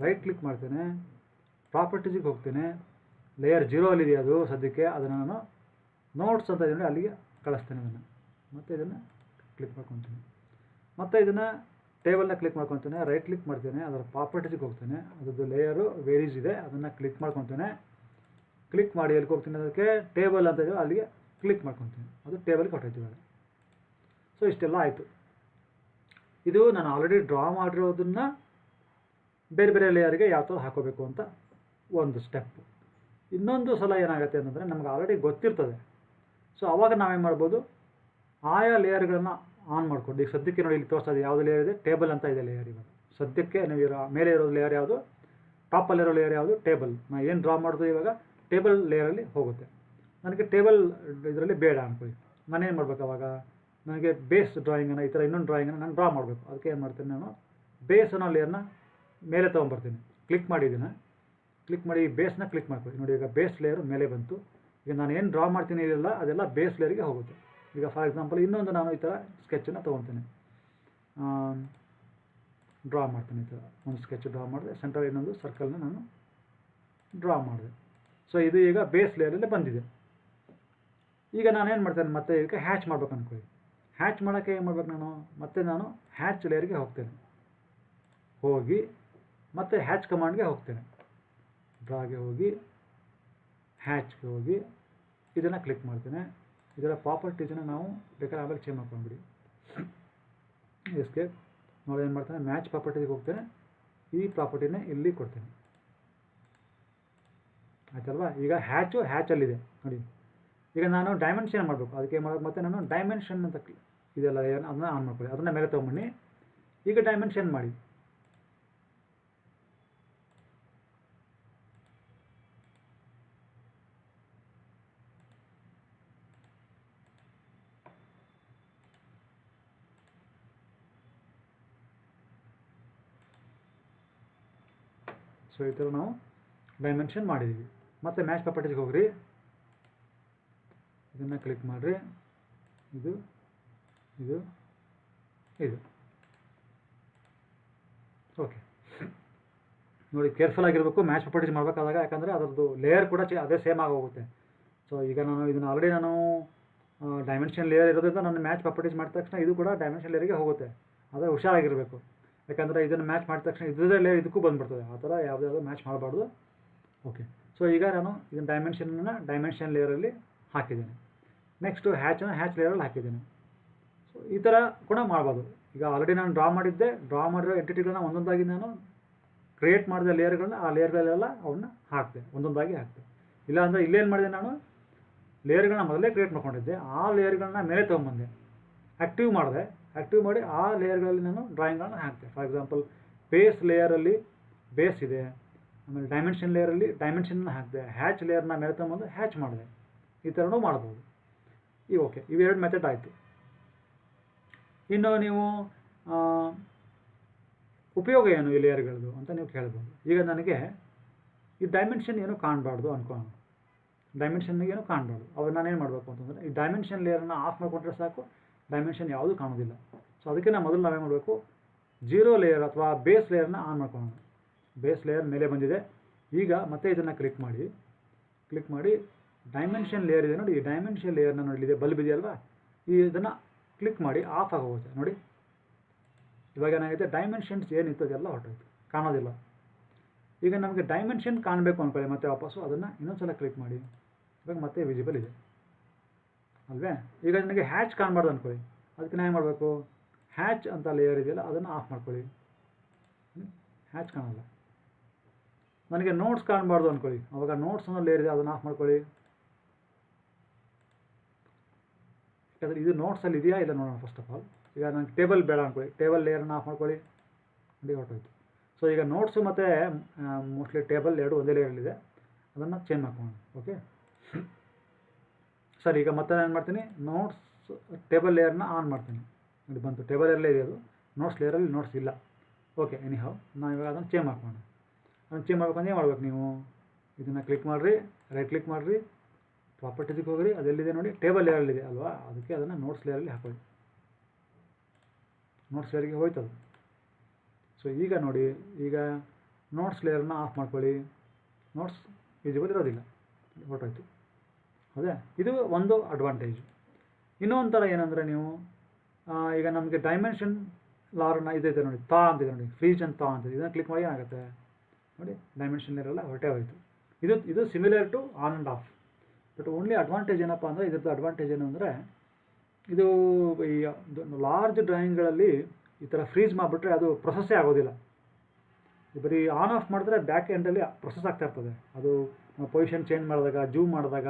ರೈಟ್ ಕ್ಲಿಕ್ ಮಾಡ್ತೇನೆ, ಪ್ರಾಪರ್ಟೀಸಿಗೆ ಹೋಗ್ತೇನೆ. ಲೇಯರ್ 0 ಅಲ್ಲಿದೆ ಅದು ಸದ್ಯಕ್ಕೆ, ಅದನ್ನು ನಾನು ನೋಟ್ಸ್ ಅಂತ ಇದನ್ನು ಅಲ್ಲಿಗೆ ಕಳಿಸ್ತೇನೆ. ಅದನ್ನು ಮತ್ತು ಇದನ್ನು ಕ್ಲಿಕ್ ಮಾಡ್ಕೊತೀನಿ. ಮತ್ತು ಇದನ್ನು ಟೇಬಲ್ನ ಕ್ಲಿಕ್ ಮಾಡ್ಕೊತೇನೆ, ರೈಟ್ ಕ್ಲಿಕ್ ಮಾಡ್ತೇನೆ, ಅದರ ಪ್ರಾಪರ್ಟೀಸಿಗೆ ಹೋಗ್ತೇನೆ. ಅದರದ್ದು ಲೇಯರು ವೇರೀಸ್ ಇದೆ, ಅದನ್ನು ಕ್ಲಿಕ್ ಮಾಡ್ಕೊತೇನೆ. ಕ್ಲಿಕ್ ಮಾಡಿ ಎಲ್ಲಿಗೆ ಹೋಗ್ತೀನಿ, ಅದಕ್ಕೆ ಟೇಬಲ್ ಅಂತ ಇದೆ ಅಲ್ಲಿಗೆ ಕ್ಲಿಕ್ ಮಾಡ್ಕೊತೀನಿ. ಅದು ಟೇಬಲ್ಗೆ ಹೊರಟೋಯ್ತೀವಿ. ಸೊ ಇಷ್ಟೆಲ್ಲ ಆಯಿತು. ಇದು ನಾನು ಆಲ್ರೆಡಿ ಡ್ರಾ ಮಾಡಿರೋದನ್ನು ಬೇರೆ ಬೇರೆ ಲೇಯರ್ಗೆ ಯಾವ ಥರ ಹಾಕೋಬೇಕು ಅಂತ ಒಂದು ಸ್ಟೆಪ್. ಇನ್ನೊಂದು ಸಲ ಏನಾಗುತ್ತೆ ಅಂತಂದರೆ ನಮ್ಗೆ ಆಲ್ರೆಡಿ ಗೊತ್ತಿರ್ತದೆ. ಸೊ ಆವಾಗ ನಾವೇನು ಮಾಡ್ಬೋದು, ಆಯಾ ಲೇಯರ್ಗಳನ್ನು ಆನ್ ಮಾಡ್ಕೊಂಡು, ಈಗ ಸದ್ಯಕ್ಕೆ ನೋಡಿ ಇಲ್ಲಿ ತೋರಿಸ್ತಾ ಇದೆ ಯಾವುದು ಲೇಯರ್ ಇದೆ, ಟೇಬಲ್ ಅಂತ ಇದೆ ಲೇಯರ್. ಇವಾಗ ಸದ್ಯಕ್ಕೆ ನೀವು ಮೇಲೆ ಇರೋ ಲೇಯರ್ ಯಾವುದು, ಟಾಪಲ್ಲಿರೋ ಲೇಯರ್ ಯಾವುದು, ಟೇಬಲ್. ನಾನು ಏನು ಡ್ರಾ ಮಾಡೋದು ಇವಾಗ ಟೇಬಲ್ ಲೇಯರಲ್ಲಿ ಹೋಗುತ್ತೆ. ನನಗೆ ಟೇಬಲ್ ಇದರಲ್ಲಿ ಬೇಡ ಅನ್ಕೊಳ್ಳಿ. ನಾನೇನು ಮಾಡಬೇಕು, ಅವಾಗ ನನಗೆ ಬೇಸ್ ಡ್ರಾಯಿಂಗನ್ನು ಈ ಥರ ಇನ್ನೊಂದು ಡ್ರಾಯಿಂಗನ್ನು ನಾನು ಡ್ರಾ ಮಾಡಬೇಕು. ಅದಕ್ಕೆ ಏನು ಮಾಡ್ತೀನಿ, ನಾನು ಬೇಸ್ ಅನ್ನೋ ಲೇಯರ್ನ ಮೇಲೆ ತೊಗೊಂಬರ್ತೀನಿ. ಕ್ಲಿಕ್ ಮಾಡಿದ್ದೀನಿ, ಕ್ಲಿಕ್ ಮಾಡಿ ಈ ಬೇಸ್ನ ಕ್ಲಿಕ್ ಮಾಡ್ಕೊಳ್ಳಿ. ನೋಡಿ ಈಗ ಬೇಸ್ ಲೇಯರು ಮೇಲೆ ಬಂತು. ಈಗ ನಾನು ಏನು ಡ್ರಾ ಮಾಡ್ತೀನಿ ಇಲ್ಲ ಅದೆಲ್ಲ ಬೇಸ್ ಲೇಯರ್ಗೆ ಹೋಗುತ್ತೆ. ಈಗ ಫಾರ್ ಎಕ್ಸಾಂಪಲ್ ಇನ್ನೊಂದು ನಾನು ಈ ಥರ ಸ್ಕೆಚನ್ನು ತೊಗೊತೀನಿ, ಡ್ರಾ ಮಾಡ್ತೀನಿ. ಈ ಥರ ಒಂದು ಸ್ಕೆಚ್ ಡ್ರಾ ಮಾಡಿದೆ, ಸೆಂಟ್ರಲ್ಲಿ ಇನ್ನೊಂದು ಸರ್ಕಲ್ನ ನಾನು ಡ್ರಾ ಮಾಡಿದೆ. ಸೊ ಇದು ಈಗ ಬೇಸ್ ಲೇಯರಲ್ಲಿ ಬಂದಿದೆ. ಈಗ ನಾನೇನು ಮಾಡ್ತೇನೆ, ಮತ್ತೆ ಇದಕ್ಕೆ ಹ್ಯಾಚ್ ಮಾಡ್ಬೇಕು ಅನ್ಕೊಳ್ಳಿ. ಹ್ಯಾಚ್ ಮಾಡೋಕ್ಕೆ ಏನು ಮಾಡ್ಬೇಕು, ಮತ್ತೆ ನಾನು ಹ್ಯಾಚ್ ಲೇಯರ್ಗೆ ಹೋಗ್ತೇನೆ. ಹೋಗಿ ಮತ್ತೆ ಹ್ಯಾಚ್ ಕಮಾಂಡ್ಗೆ ಹೋಗ್ತೇನೆ. ಡ್ರಾಗೆ ಹೋಗಿ ಹ್ಯಾಚ್ಗೆ ಹೋಗಿ ಇದನ್ನು ಕ್ಲಿಕ್ ಮಾಡ್ತೇನೆ. ಇದರ ಪ್ರಾಪರ್ಟೀಸನ್ನು ನಾವು ಬೇಕಾದ್ರೆ ಆಮೇಲೆ ಚೇಂಜ್ ಮಾಡ್ಕೊಂಡ್ಬಿಡಿ. ಎಸ್ಕೇಪ್ ನೋಡಿ ಏನು ಮಾಡ್ತೇನೆ, ಮ್ಯಾಚ್ ಪ್ರಾಪರ್ಟೀಸ್ಗೆ ಹೋಗ್ತೇನೆ. ಈ ಪ್ರಾಪರ್ಟಿನೇ ಇಲ್ಲಿ ಕೊಡ್ತೇನೆ. ಆಯ್ತಲ್ವಾ. ಈಗ ಹ್ಯಾಚಲ್ಲಿದೆ ನೋಡಿ, ಈಗ ನಾನು ಡೈಮೆನ್ಷನ್ ಮಾಡಬೇಕು, ಅದಕ್ಕೆ ಮಾಡಬೇಕು ಮತ್ತೆ ನಾನು ಡೈಮೆನ್ಷನ್ ಅಂತ ಇದೆಲ್ಲ ಏನು ಅದನ್ನ ಆನ್ ಮಾಡ್ಕೊಳ್ಳಿ, ಅದನ್ನ ಮೇಲೆ ತೊಗೊಂಬನ್ನಿ. ಈಗ ಡೈಮೆನ್ಷನ್ ಮಾಡಿ. ಸೊ ಈ ಥರ ನಾವು ಡೈಮೆನ್ಷನ್ ಮಾಡಿದ್ದೀವಿ. ಮತ್ತು ಮ್ಯಾಚ್ ಪ್ರಾಪರ್ಟೀಸ್ಗೆ ಹೋಗ್ರಿ, ಇದನ್ನು ಕ್ಲಿಕ್ ಮಾಡಿರಿ, ಇದು ಇದು ಇದು ಓಕೆ. ನೋಡಿ ಕೇರ್ಫುಲ್ ಆಗಿರಬೇಕು ಮ್ಯಾಚ್ ಪ್ರಾಪರ್ಟೀಸ್ ಮಾಡಬೇಕಾದಾಗ, ಯಾಕಂದರೆ ಅದರದ್ದು ಲೇಯರ್ ಕೂಡ ಅದೇ ಸೇಮ್ ಆಗೋಗುತ್ತೆ. ಸೊ ಈಗ ನಾನು ಇದನ್ನು ಆಲ್ರೆಡಿ ನಾನು ಡೈಮೆನ್ಷನ್ ಲೇಯರ್ ಇರೋದ್ರಿಂದ ನಾನು ಮ್ಯಾಚ್ ಪ್ರಾಪರ್ಟೀಸ್ ಮಾಡಿದ ತಕ್ಷಣ ಇದು ಕೂಡ ಡೈಮೆನ್ಷನ್ ಲೇಯರ್ಗೆ ಹೋಗುತ್ತೆ. ಆದರೆ ಹುಷಾರಾಗಿರಬೇಕು, ಯಾಕಂದರೆ ಇದನ್ನು ಮ್ಯಾಚ್ ಮಾಡಿದ ತಕ್ಷಣ ಇದ್ರದ್ದೇ ಲೇಯರ್ ಇದಕ್ಕೂ ಬಂದುಬಿಡ್ತದೆ. ಆ ಥರ ಯಾವುದಾದ್ರು ಮ್ಯಾಚ್ ಮಾಡಬಾರ್ದು. ಓಕೆ, ಸೊ ಈಗ ನಾನು ಇದನ್ನು ಡೈಮೆನ್ಷನ್ ಲೇಯರಲ್ಲಿ ಹಾಕಿದ್ದೇನೆ. ನೆಕ್ಸ್ಟು ಹ್ಯಾಚ್ ಲೇಯರಲ್ಲಿ ಹಾಕಿದ್ದೇನೆ. ಸೊ ಈ ಥರ ಕೂಡ ಮಾಡ್ಬೋದು. ಈಗ ಆಲ್ರೆಡಿ ನಾನು ಡ್ರಾ ಮಾಡಿರೋ ಎಂಟಿಟಿಗಳನ್ನ ಒಂದೊಂದಾಗಿ ನಾನು ಕ್ರಿಯೇಟ್ ಮಾಡಿದ ಲೇಯರ್ಗಳನ್ನ ಆ ಲೇಯರ್ಗಳೆಲ್ಲ ಅವನ್ನ ಹಾಕಿದೆ, ಒಂದೊಂದಾಗಿ ಹಾಕಿದೆ. ಇಲ್ಲಾಂದರೆ ಇಲ್ಲೇನು ಮಾಡಿದೆ, ನಾನು ಲೇಯರ್ಗಳನ್ನ ಮೊದಲೇ ಕ್ರಿಯೇಟ್ ಮಾಡ್ಕೊಂಡಿದ್ದೆ, ಆ ಲೇಯರ್ಗಳನ್ನ ಮೇಲೆ ತೊಗೊಂಬಂದೆ, ಆ್ಯಕ್ಟಿವ್ ಮಾಡಿ ಆ ಲೇಯರ್ಗಳಲ್ಲಿ ನಾನು ಡ್ರಾಯಿಂಗ್ಗಳನ್ನ ಹಾಕಿದೆ. ಫಾರ್ ಎಕ್ಸಾಂಪಲ್ ಬೇಸ್ ಲೇಯರಲ್ಲಿ ಬೇಸ್ ಇದೆ, ಆಮೇಲೆ ಡೈಮೆನ್ಷನ್ ಲೇಯರಲ್ಲಿ ಡೈಮೆನ್ಷನ್ನ ಹಾಕಿದೆ, ಹ್ಯಾಚ್ ಲೇಯರ್ನ ಮೇಲೆ ತೊಗೊಂಬಂದು ಹ್ಯಾಚ್ ಮಾಡಿದೆ. ಈ ಥರನೂ ಮಾಡ್ಬೋದು. ಓಕೆ, ಇವೆರಡು ಮೆಥಡ್ ಆಯಿತು. ಇನ್ನು ನೀವು ಉಪಯೋಗ ಏನು ಈ ಲೇಯರ್ಗಳದ್ದು ಅಂತ ನೀವು ಕೇಳ್ಬೋದು. ಈಗ ನನಗೆ ಈ ಡೈಮೆನ್ಷನ್ ಏನು ಕಾಣಬಾರ್ದು ಅನ್ಕೊಳ್ಳೋಣ, ಡೈಮೆನ್ಷನ್ನಿಗೆ ಏನು ಕಾಣಬಾರ್ದು. ಅವಾಗ ನಾನೇನು ಮಾಡಬೇಕು ಅಂತಂದರೆ ಈ ಡೈಮೆನ್ಷನ್ ಲೇಯರನ್ನು ಆಫ್ ಮಾಡಿಕೊಂಡ್ರೆ ಸಾಕು, ಡೈಮೆನ್ಷನ್ ಯಾವುದೂ ಕಾಣೋದಿಲ್ಲ. ಸೊ ಅದಕ್ಕೆ ಮೊದಲು ನಾವೇನು ಮಾಡಬೇಕು, 0 ಲೇಯರ್ ಅಥವಾ ಬೇಸ್ ಲೇಯರ್ನ ಆನ್ ಮಾಡ್ಕೊಳ್ಳೋಣ. ಬೇಸ್ ಲೇಯರ್ ಮೇಲೆ ಬಂದಿದೆ. ಈಗ ಮತ್ತೆ ಇದನ್ನು ಕ್ಲಿಕ್ ಮಾಡಿ ಡೈಮೆನ್ಷನ್ ಲೇಯರ್ ಇದೆ ನೋಡಿ, ಈ ಡೈಮೆನ್ಷನ್ ಲೇಯರ್ನ ನೋಡಿದೆ ಬಲ್ಬ್ ಇದೆಯಲ್ವಾ, ಇದನ್ನು ಕ್ಲಿಕ್ ಮಾಡಿ ಆಫ್ ಆಗೋಗುತ್ತೆ ನೋಡಿ. ಇವಾಗ ಏನಾಗಿದೆ, ಡೈಮೆನ್ಷನ್ಸ್ ಏನಿತ್ತು ಅದೆಲ್ಲ ಹೊರಟೋಯ್ತು, ಕಾಣೋದಿಲ್ಲ. ಈಗ ನಮಗೆ ಡೈಮೆನ್ಷನ್ ಕಾಣಬೇಕು ಅಂದ್ಕೊಳ್ಳಿ, ಮತ್ತೆ ವಾಪಸ್ಸು ಅದನ್ನು ಇನ್ನೊಂದ್ಸಲ ಕ್ಲಿಕ್ ಮಾಡಿ, ಇವಾಗ ಮತ್ತೆ ವಿಸಿಬಲ್ ಇದೆ ಅಲ್ವೇ. ಈಗ ನನಗೆ ಹ್ಯಾಚ್ ಕಾಣಬಾರ್ದು ಅಂದ್ಕೊಳ್ಳಿ, ಅದಕ್ಕೆ ನಾನು ಏನು ಮಾಡಬೇಕು, ಹ್ಯಾಚ್ ಅಂತ ಲೇಯರ್ ಇದೆಯಲ್ಲ ಅದನ್ನು ಆಫ್ ಮಾಡ್ಕೊಳ್ಳಿ, ಹ್ಯಾಚ್ ಕಾಣಲ್ಲ. ನನಗೆ ನೋಟ್ಸ್ ಕಾಣಬಾರ್ದು ಅಂದ್ಕೊಳ್ಳಿ, ಅವಾಗ ನೋಟ್ಸ್ ಅನ್ನೋ ಲೇಯರ್ ಇದೆ ಅದನ್ನು ಆಫ್ ಮಾಡ್ಕೊಳ್ಳಿ. ಯಾಕಂದರೆ ಇದು ನೋಟ್ಸಲ್ಲಿ ಇದೆಯಾ ಇಲ್ಲ ನೋಡೋಣ ಫಸ್ಟ್ ಆಫ್ ಆಲ್. ಈಗ ನನಗೆ ಟೇಬಲ್ ಬೇಡ ಅಂದ್ಕೊಳ್ಳಿ, ಟೇಬಲ್ ಲೇಯರನ್ನು ಆಫ್ ಮಾಡ್ಕೊಳ್ಳಿ, ನೋಡಿ ಹೊರಟೋಯ್ತು. ಸೊ ಈಗ ನೋಟ್ಸು ಮತ್ತು ಮೋಸ್ಟ್ಲಿ ಟೇಬಲ್ ಎರಡು ಒಂದೇ ಲೇಯರಲ್ಲಿದೆ, ಅದನ್ನು ಚೇಂಜ್ ಮಾಡ್ಕೊಳ್ಳೋಣ. ಓಕೆ ಸರ್, ಈಗ ಮತ್ತೆ ನಾನು ಏನು ಮಾಡ್ತೀನಿ, ನೋಟ್ಸ್ ಟೇಬಲ್ ಲೇಯರ್ನ ಆನ್ ಮಾಡ್ತೀನಿ. ನೋಡಿ ಬಂತು, ಟೇಬಲ್ ಲೇಯರಲ್ಲೇ ಇದೆ ಅದು, ನೋಟ್ಸ್ ಲೇಯರಲ್ಲಿ ನೋಟ್ಸ್ ಇಲ್ಲ. ಓಕೆ, ಎನಿಹೌ ನಾವು ಇವಾಗ ಅದನ್ನು ಚೇಂಜ್ ಮಾಡ್ಕೊಳ್ಳೋಣ. ಅದನ್ನು ಚೇಂಜ್ ಮಾಡ್ಬೇಕಂದ್ರೆ ಏನು ಮಾಡ್ಬೇಕು, ನೀವು ಇದನ್ನು ಕ್ಲಿಕ್ ಮಾಡಿರಿ, ರೈಟ್ ಕ್ಲಿಕ್ ಮಾಡಿರಿ, ಪ್ರಾಪರ್ಟೀಸಿಗೆ ಹೋಗ್ರಿ, ಅದೆಲ್ಲಿದೆ ನೋಡಿ ಟೇಬಲ್ ಲೇಯರಲ್ಲಿದೆ ಅಲ್ವಾ, ಅದಕ್ಕೆ ಅದನ್ನು ನೋಟ್ಸ್ ಲೇಯರಲ್ಲಿ ಹಾಕೊಳ್ಳಿ. ನೋಟ್ಸ್ ಲೇಯರ್ಗೆ ಹೋಯ್ತು ಅದು. ಸೊ ಈಗ ನೋಡಿ, ಈಗ ನೋಟ್ಸ್ ಲೇಯರ್ನ ಆಫ್ ಮಾಡ್ಕೊಳ್ಳಿ, ನೋಟ್ಸ್ ವಿಸಿಬಲ್ ಇರೋದಿಲ್ಲ, ಹೊರಟೋಯ್ತು. ಅದೇ ಇದು ಒಂದು ಅಡ್ವಾಂಟೇಜು. ಇನ್ನೊಂದು ಥರ ಏನಂದರೆ, ನೀವು ಈಗ ನಮಗೆ ಡೈಮೆನ್ಷನ್ ಲಾರ್ನ ಇದೈತೆ ನೋಡಿ, ತಾ ಅಂತಿದೆ ನೋಡಿ, ಫ್ರೀಜ್ ಅಂತ ಅಂತಿದೆ, ಇದನ್ನು ಕ್ಲಿಕ್ ಮಾಡಿ ಏನಾಗುತ್ತೆ ನೋಡಿ, ಡೈಮೆನ್ಷನ್ ಲೇಯರೆಲ್ಲ ಹೊರಟೇ ಹೋಯಿತು. ಇದು similar to on and off. But only advantage ಏನಪ್ಪ ಅಂದರೆ, ಇದ್ರದ್ದು ಅಡ್ವಾಂಟೇಜ್ ಏನು ಅಂದರೆ, ಇದು ಈ ಲಾರ್ಜ್ ಡ್ರಾಯಿಂಗ್ಗಳಲ್ಲಿ ಈ ಥರ ಫ್ರೀಜ್ ಮಾಡಿಬಿಟ್ರೆ ಅದು ಪ್ರೊಸೆಸ್ಸೇ ಆಗೋದಿಲ್ಲ. ಬರೀ ಆನ್ ಆಫ್ ಮಾಡಿದ್ರೆ ಬ್ಯಾಕ್ ಎಂಡಲ್ಲಿ ಪ್ರೊಸೆಸ್ ಆಗ್ತಾ ಇರ್ತದೆ. ಅದು ಪೊಸಿಷನ್ ಚೇಂಜ್ ಮಾಡಿದಾಗ, ಜೂಮ್ ಮಾಡಿದಾಗ,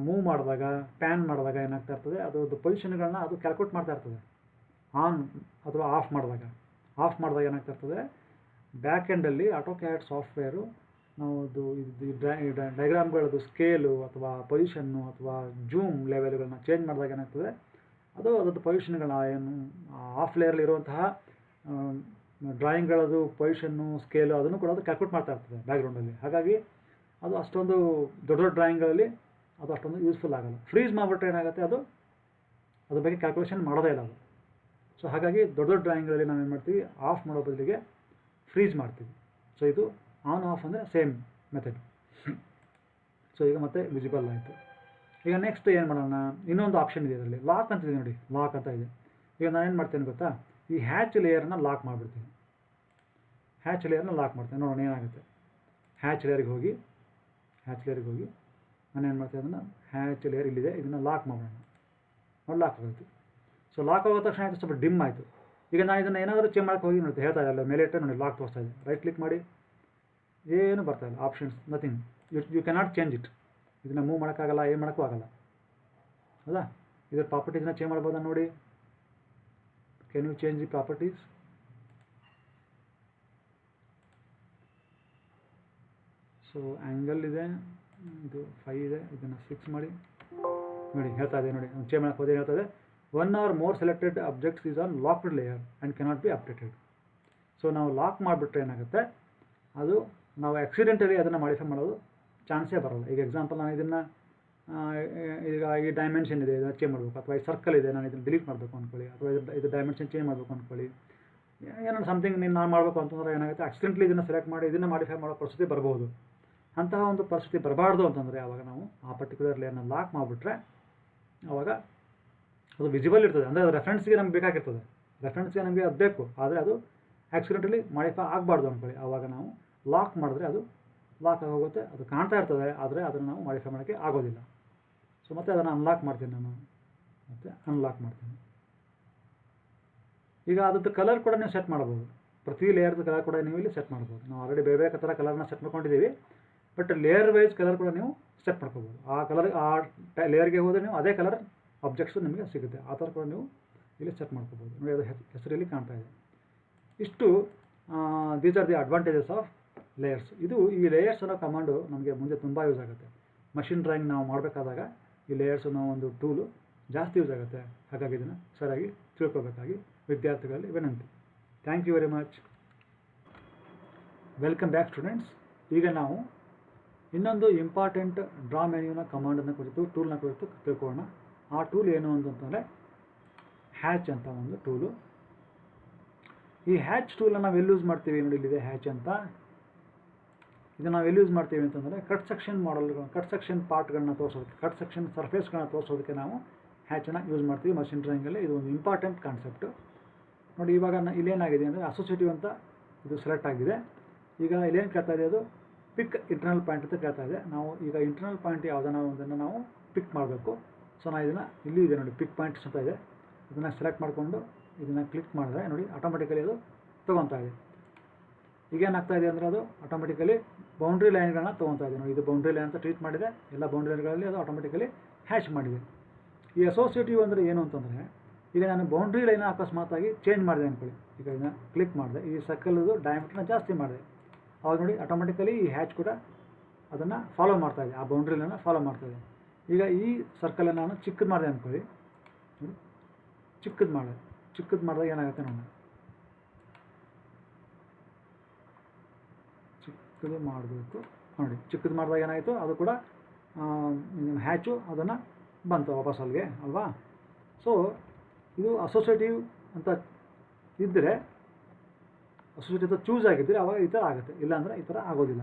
ಮೂವ್ ಮಾಡಿದಾಗ, ಪ್ಯಾನ್ ಮಾಡಿದಾಗ ಏನಾಗ್ತಾ ಇರ್ತದೆ, ಅದು ಪೊಸಿಷನ್ಗಳನ್ನ ಅದು ಕ್ಯಾಲ್ಕುಲೇಟ್ ಮಾಡ್ತಾ ಇರ್ತದೆ. ಆನ್ ಅಥವಾ ಆಫ್ ಮಾಡಿದಾಗ ಏನಾಗ್ತಾ ಇರ್ತದೆ, ಬ್ಯಾಕ್ ಎಂಡಲ್ಲಿ ಆಟೋಕ್ಯಾಡ್ ಸಾಫ್ಟ್ವೇರು ನಾವು ಇದು ಡಯಾಗ್ರಾಮ್ಗಳದ್ದು ಸ್ಕೇಲು ಅಥವಾ ಪೊಸಿಷನ್ನು ಅಥವಾ ಜೂಮ್ ಲೆವೆಲ್ಗಳನ್ನ ಚೇಂಜ್ ಮಾಡಿದಾಗ ಏನಾಗ್ತದೆ, ಅದರದ್ದು ಪೊಸಿಷನ್ಗಳನ್ನ ಏನು ಆಫ್ ಲೇಯರಲ್ಲಿ ಇರುವಂತಹ ಡ್ರಾಯಿಂಗ್ಗಳದ್ದು ಪೊಸಿಷನ್ನು ಸ್ಕೇಲು ಅದನ್ನು ಕೂಡ ಅದು ಕ್ಯಾಲ್ಕುಲೇಟ್ ಮಾಡ್ತಾ ಇರ್ತದೆ ಬ್ಯಾಕ್ಗ್ರೌಂಡಲ್ಲಿ. ಹಾಗಾಗಿ ಅದು ಅಷ್ಟೊಂದು ದೊಡ್ಡ ಡ್ರಾಯಿಂಗ್ಗಳಲ್ಲಿ ಅದು ಅಷ್ಟೊಂದು ಯೂಸ್ಫುಲ್ ಆಗೋಲ್ಲ. ಫ್ರೀಸ್ ಮಾಡಿಬಿಟ್ರೆ ಏನಾಗುತ್ತೆ, ಅದ್ರ ಬಗ್ಗೆ ಕ್ಯಾಲ್ಕುಲೇಷನ್ ಮಾಡೋದೇ ಇಲ್ಲ ಅದು. ಸೊ ಹಾಗಾಗಿ ದೊಡ್ಡ ಡ್ರಾಯಿಂಗ್ಗಳಲ್ಲಿ ನಾವೇನು ಮಾಡ್ತೀವಿ, ಆಫ್ ಮಾಡೋ ಬದಲಿಗೆ ಫ್ರೀಸ್ ಮಾಡ್ತೀವಿ. ಸೊ ಇದು ಆನ್ ಆಫ್ ಅಂದರೆ ಸೇಮ್ ಮೆಥಡ್. ಸೊ ಈಗ ಮತ್ತೆ ವಿಸಿಬಲ್ ಆಯಿತು. ಈಗ ನೆಕ್ಸ್ಟ್ ಏನು ಮಾಡೋಣ, ಇನ್ನೊಂದು ಆಪ್ಷನ್ ಇದೆ ಇದರಲ್ಲಿ, ಲಾಕ್ ಅಂತಿದೆ ನೋಡಿ, ಲಾಕ್ ಅಂತ ಇದೆ. ಈಗ ನಾನು ಏನು ಮಾಡ್ತೇನೆ ಗೊತ್ತಾ, ಈ ಹ್ಯಾಚ್ ಲೇಯರ್ನ ಲಾಕ್ ಮಾಡಿಬಿಡ್ತೀನಿ. ನೋಡೋಣ ಏನಾಗುತ್ತೆ. ಹ್ಯಾಚ್ ಲೇಯರ್ಗೆ ಹೋಗಿ ನಾನು ಏನು ಮಾಡ್ತೀನಿ, ಅದನ್ನು ಹ್ಯಾಚ್ ಲೇಯರ್ ಇಲ್ಲಿದೆ, ಇದನ್ನು ಲಾಕ್ ಮಾಡೋಣ. ನೋಡಿ ಲಾಕ್ ಆಗೋಯ್ತು. ಸೊ ಲಾಕ್ ಆಗೋ ತಕ್ಷಣ ಆಯಿತು, ಸ್ವಲ್ಪ ಡಿಮ್ ಆಯಿತು. ಈಗ ನಾನು ಇದನ್ನು ಏನಾದರೂ ಚೇಂಜ್ ಮಾಡೋಕ್ಕೆ ಹೋಗಿ ನೋಡಿ, ಹೇಳ್ತಾ ಇಲ್ಲ ಮೇಲೆ ಇಟ್ಟರೆ ನೋಡಿ ಲಾಕ್ ತೋರಿಸ್ತಾ ಇದೆ. ರೈಟ್ ಕ್ಲಿಕ್ ಮಾಡಿ, ಏನು ಬರ್ತಾ ಇಲ್ಲ options, nothing, you cannot change it. ಇದನ್ನು ಮೂವ್ ಮಾಡೋಕ್ಕಾಗಲ್ಲ, ಏನು ಮಾಡೋಕ್ಕೂ ಆಗಲ್ಲ, ಹೌದಾ? ಇದರ ಪ್ರಾಪರ್ಟೀಸ್ನ ಚೇಂಜ್ ಮಾಡ್ಬೋದಾ ನೋಡಿ. Can you change the properties? So angle ಇದೆ, ಇದು 5 ಇದೆ, ಇದನ್ನು 6 ಮಾಡಿ ನೋಡಿ. ಹೇಳ್ತಾ ಇದೆ ನೋಡಿ, ಚೇಂಜ್ ಮಾಡೋಕ್ಕೆ ಹೋದರೆ ಹೇಳ್ತಾ ಇದೆ 1 or more selected objects is on locked layer and cannot be updated. So ನಾವು ಲಾಕ್ ಮಾಡಿಬಿಟ್ರೆ ಏನಾಗುತ್ತೆ, ಅದು ನಾವು ಆಕ್ಸಿಡೆಂಟಲಿ ಅದನ್ನು ಮಾಡಿಫೈ ಮಾಡೋದು ಚಾನ್ಸೇ ಬರೋಲ್ಲ. ಈಗ ಎಕ್ಸಾಂಪಲ್ ನಾನು ಇದನ್ನು ಈಗ ಈ ಡೈಮೆನ್ಷನ್ ಇದೆ, ಇದನ್ನು ಚೇಂಜ್ ಮಾಡಬೇಕು, ಅಥವಾ ಈ ಸರ್ಕಲ್ ಇದೆ, ನಾನು ಇದನ್ನು ಡಿಲೀಟ್ ಮಾಡಬೇಕು ಅಂದ್ಕೊಳ್ಳಿ, ಅಥವಾ ಇದು ಡೈಮೆನ್ಷನ್ ಚೇಂಜ್ ಮಾಡಬೇಕು ಅಂದ್ಕೊಳ್ಳಿ, ಏನೋ ಸಮಥಿಂಗ್ ನಾನು ಮಾಡಬೇಕು ಅಂತಂದ್ರೆ ಏನಾಗುತ್ತೆ, ಆಕ್ಸಿಡೆಂಟ್ಲಿ ಇದನ್ನು ಸೆಲೆಕ್ಟ್ ಮಾಡಿ ಇದನ್ನು ಮಾಡಿಫೈ ಮಾಡೋ ಪರಿಸ್ಥಿತಿ ಬರ್ಬೋದು. ಅಂತಹ ಒಂದು ಪರಿಸ್ಥಿತಿ ಬರಬಾರ್ದು ಅಂತಂದರೆ ಆವಾಗ ನಾವು ಆ ಪರ್ಟಿಕ್ಯುಲರ್ ಲೇಯರ್ನ ಲಾಕ್ ಮಾಡಿಬಿಟ್ರೆ ಆವಾಗ ಅದು ವಿಸಿಬಲ್ ಇರ್ತದೆ. ಅಂದರೆ ಅದು ರೆಫರೆನ್ಸ್ಗೆ ನಮ್ಗೆ ಬೇಕಾಗಿರ್ತದೆ, ರೆಫರೆನ್ಸ್ಗೆ ನಮಗೆ ಅದು ಬೇಕು, ಆದರೆ ಅದು ಆಕ್ಸಿಡೆಂಟಲಿ ಮಾಡಿಫೈ ಆಗಬಾರ್ದು ಅಂದ್ಕೊಳ್ಳಿ. ಆವಾಗ ನಾವು ಲಾಕ್ ಮಾಡಿದ್ರೆ ಅದು ಲಾಕ್ ಆಗೋಗುತ್ತೆ, ಅದು ಕಾಣ್ತಾ ಇರ್ತದೆ, ಆದರೆ ಅದನ್ನು ನಾವು ಮಾಡಿಫೈ ಮಾಡೋಕ್ಕೆ ಆಗೋದಿಲ್ಲ. ಸೊ ಮತ್ತೆ ಅದನ್ನು ಅನ್ಲಾಕ್ ಮಾಡ್ತೀನಿ ನಾನು, ಮತ್ತು ಅನ್ಲಾಕ್ ಮಾಡ್ತೀನಿ. ಈಗ ಅದ್ರದ್ದು ಕಲರ್ ಕೂಡ ನೀವು ಸೆಟ್ ಮಾಡ್ಬೋದು, ಪ್ರತಿ ಲೇಯರ್ದು ಕಲರ್ ಕೂಡ ನೀವು ಇಲ್ಲಿ ಸೆಟ್ ಮಾಡ್ಬೋದು. ನಾವು ಆಲ್ರೆಡಿ ಬೇರೆ ಬೇರೆ ಥರ ಕಲರ್ನ ಸೆಟ್ ಮಾಡ್ಕೊಂಡಿದ್ದೀವಿ, ಬಟ್ ಲೇಯರ್ ವೈಸ್ ಕಲರ್ ಕೂಡ ನೀವು ಸೆಟ್ ಮಾಡ್ಕೋಬೋದು. ಆ ಕಲರ್ ಆ ಲೇಯರ್ಗೆ ಹೋದರೆ ನೀವು ಅದೇ ಕಲರ್ ಆಬ್ಜೆಕ್ಟ್ಸು ನಿಮಗೆ ಸಿಗುತ್ತೆ, ಆ ಥರ ಕೂಡ ನೀವು ಇಲ್ಲಿ ಸೆಟ್ ಮಾಡ್ಕೋಬೋದು. ನೋಡಿ ಅದು ಹೆಸರಲ್ಲಿ ಕಾಣ್ತಾ ಇದೆ. ಇಷ್ಟು these are the advantages of layers. ಈ ಲೇಯರ್ಸ್ ಅನ್ನೋ ಕಮಾಂಡು ನಮಗೆ ಮುಂದೆ ತುಂಬ ಯೂಸ್ ಆಗುತ್ತೆ. ಮಷಿನ್ ಡ್ರಾಯಿಂಗ್ ನಾವು ಮಾಡಬೇಕಾದಾಗ ಈ ಲೇಯರ್ಸ್ ಅನ್ನೋ ಒಂದು ಟೂಲು ಜಾಸ್ತಿ ಯೂಸ್ ಆಗುತ್ತೆ. ಹಾಗಾಗಿ ಇದನ್ನು ಸರಿಯಾಗಿ ತಿಳ್ಕೊಬೇಕಾಗಿ ವಿದ್ಯಾರ್ಥಿಗಳಲ್ಲಿ ವಿನಂತಿ. Thank you very much. Welcome back students. ಈಗ ನಾವು ಇನ್ನೊಂದು ಇಂಪಾರ್ಟೆಂಟ್ ಡ್ರಾ ಮೆನ್ಯೂನ ಕಮಾಂಡನ್ನು ಕುರಿತು, ಟೂಲ್ನ ಕುರಿತು ತಿಳ್ಕೊಳ್ಳೋಣ. ಆ ಟೂಲ್ ಏನು ಅಂತಂದರೆ ಹ್ಯಾಚ್ ಅಂತ ಒಂದು ಟೂಲು. ಈ ಹ್ಯಾಚ್ ಟೂಲನ್ನು ನಾವು ಎಲ್ಲಿ ಯೂಸ್ ಮಾಡ್ತೀವಿ ನೋಡಿ, ಇಲ್ಲಿದೆ ಹ್ಯಾಚ್ ಅಂತ. ಇದನ್ನು ನಾವು ಎಲ್ಲಿ ಯೂಸ್ ಮಾಡ್ತೀವಿ ಅಂತಂದರೆ ಕಟ್ ಸೆಕ್ಷನ್ ಮಾಡಲ್ಗಳು, ಕಟ್ ಸೆಕ್ಷನ್ ಪಾರ್ಟ್ಗಳನ್ನ ತೋರಿಸೋದಕ್ಕೆ, ಕಟ್ ಸೆಕ್ಷನ್ ಸರ್ಫೇಸ್ಗಳನ್ನ ತೋರಿಸೋದಕ್ಕೆ ನಾವು ಹ್ಯಾಚನ್ನು ಯೂಸ್ ಮಾಡ್ತೀವಿ ಮಷಿನ್ ಡ್ರಾಯಿಂಗಲ್ಲಿ. ಇದು ಒಂದು ಇಂಪಾರ್ಟೆಂಟ್ ಕಾನ್ಸೆಪ್ಟು. ನೋಡಿ ಇವಾಗ ಇಲ್ಲೇನಾಗಿದೆ ಅಂದರೆ ಅಸೋಸಿಯೇಟಿವ್ ಅಂತ ಇದು ಸೆಲೆಕ್ಟ್ ಆಗಿದೆ. ಈಗ ಇಲ್ಲೇನು ಕೇಳ್ತಾ ಇದೆ, ಅದು ಪಿಕ್ ಇಂಟರ್ನಲ್ ಪಾಯಿಂಟ್ ಅಂತ ಕೇಳ್ತಾ ಇದೆ. ನಾವು ಈಗ ಇಂಟರ್ನಲ್ ಪಾಯಿಂಟ್ ಯಾವುದನ್ನ ಒಂದನ್ನು ನಾವು ಪಿಕ್ ಮಾಡಬೇಕು. ಸೊ ನಾನು ಇದನ್ನು ಇಲ್ಲಿ ಇದೆ ನೋಡಿ, ಪಿಕ್ ಪಾಯಿಂಟ್ಸ್ ಅಂತ ಇದೆ. ಇದನ್ನು ಸೆಲೆಕ್ಟ್ ಮಾಡಿಕೊಂಡು ಇದನ್ನು ಕ್ಲಿಕ್ ಮಾಡಿದ್ರೆ ನೋಡಿ ಆಟೋಮೆಟಿಕಲಿ ಅದು ತೊಗೊತಾ ಇದೆ. ಈಗೇನಾಗ್ತಾ ಇದೆ ಅಂದರೆ ಅದು ಆಟೋಮೆಟಿಕಲಿ ಬೌಂಡ್ರಿ ಲೈನ್ಗಳನ್ನ ತೊಗೊತಾ ಇದೆ ನೋಡಿ. ಇದು ಬೌಂಡ್ರಿ ಲೈನ್ ಅಂತ ಟ್ರೀಟ್ ಮಾಡಿದೆ, ಎಲ್ಲ ಬೌಂಡ್ರಿ ಲೈನ್ಗಳಲ್ಲಿ ಅದು ಆಟೋಮೆಟಿಕಲಿ ಹ್ಯಾಚ್ ಮಾಡಿದೆ. ಈ ಅಸೋಸಿಯೇಟಿವ್ ಅಂದರೆ ಏನು ಅಂತಂದರೆ, ಈಗ ನಾನು ಬೌಂಡ್ರಿ ಲೈನ್ ಅಕಸ್ಮಾತಾಗಿ ಚೇಂಜ್ ಮಾಡಿದೆ ಅಂದ್ಕೊಳ್ಳಿ. ಈಗ ಇದನ್ನು ಕ್ಲಿಕ್ ಮಾಡಿದೆ, ಈ ಸರ್ಕಲ್ದು ಡಯಾಮೀಟರ್ನ ಜಾಸ್ತಿ ಮಾಡಿದೆ, ಆವಾಗ ನೋಡಿ ಆಟೋಮೆಟಿಕಲಿ ಈ ಹ್ಯಾಚ್ ಕೂಡ ಅದನ್ನು ಫಾಲೋ ಮಾಡ್ತಾಯಿದೆ, ಆ ಬೌಂಡ್ರಿ ಲೈನ್ನ ಫಾಲೋ ಮಾಡ್ತಾಯಿದೆ. ಈಗ ಈ ಸರ್ಕಲನ್ನು ನಾನು ಚಿಕ್ಕದು ಮಾಡಿದೆ ಅಂದ್ಕೊಳ್ಳಿ, ನೋಡಿ ಚಿಕ್ಕದು ಮಾಡಿದಾಗ ಏನಾಗುತ್ತೆ ನೋಡಿ, ಚಿಕ್ಕದು ಮಾಡಬೇಕು ನೋಡಿ. ಚಿಕ್ಕದು ಮಾಡಿದಾಗ ಏನಾಯಿತು, ಅದು ಕೂಡ ಹ್ಯಾಚು ಅದನ್ನು ಬಂತು ವಾಪಸ್ ಅಲ್ಲಿಗೆ ಅಲ್ವಾ. ಸೊ ಇದು ಅಸೋಸಿಯೇಟಿವ್ ಅಂತ ಇದ್ದರೆ, ಅಸೋಸಿಯೇಟಿವ್ ಚೂಸ್ ಆಗಿದ್ದರೆ ಅವಾಗ ಈ ಥರ ಆಗುತ್ತೆ, ಇಲ್ಲಾಂದರೆ ಈ ಥರ ಆಗೋದಿಲ್ಲ.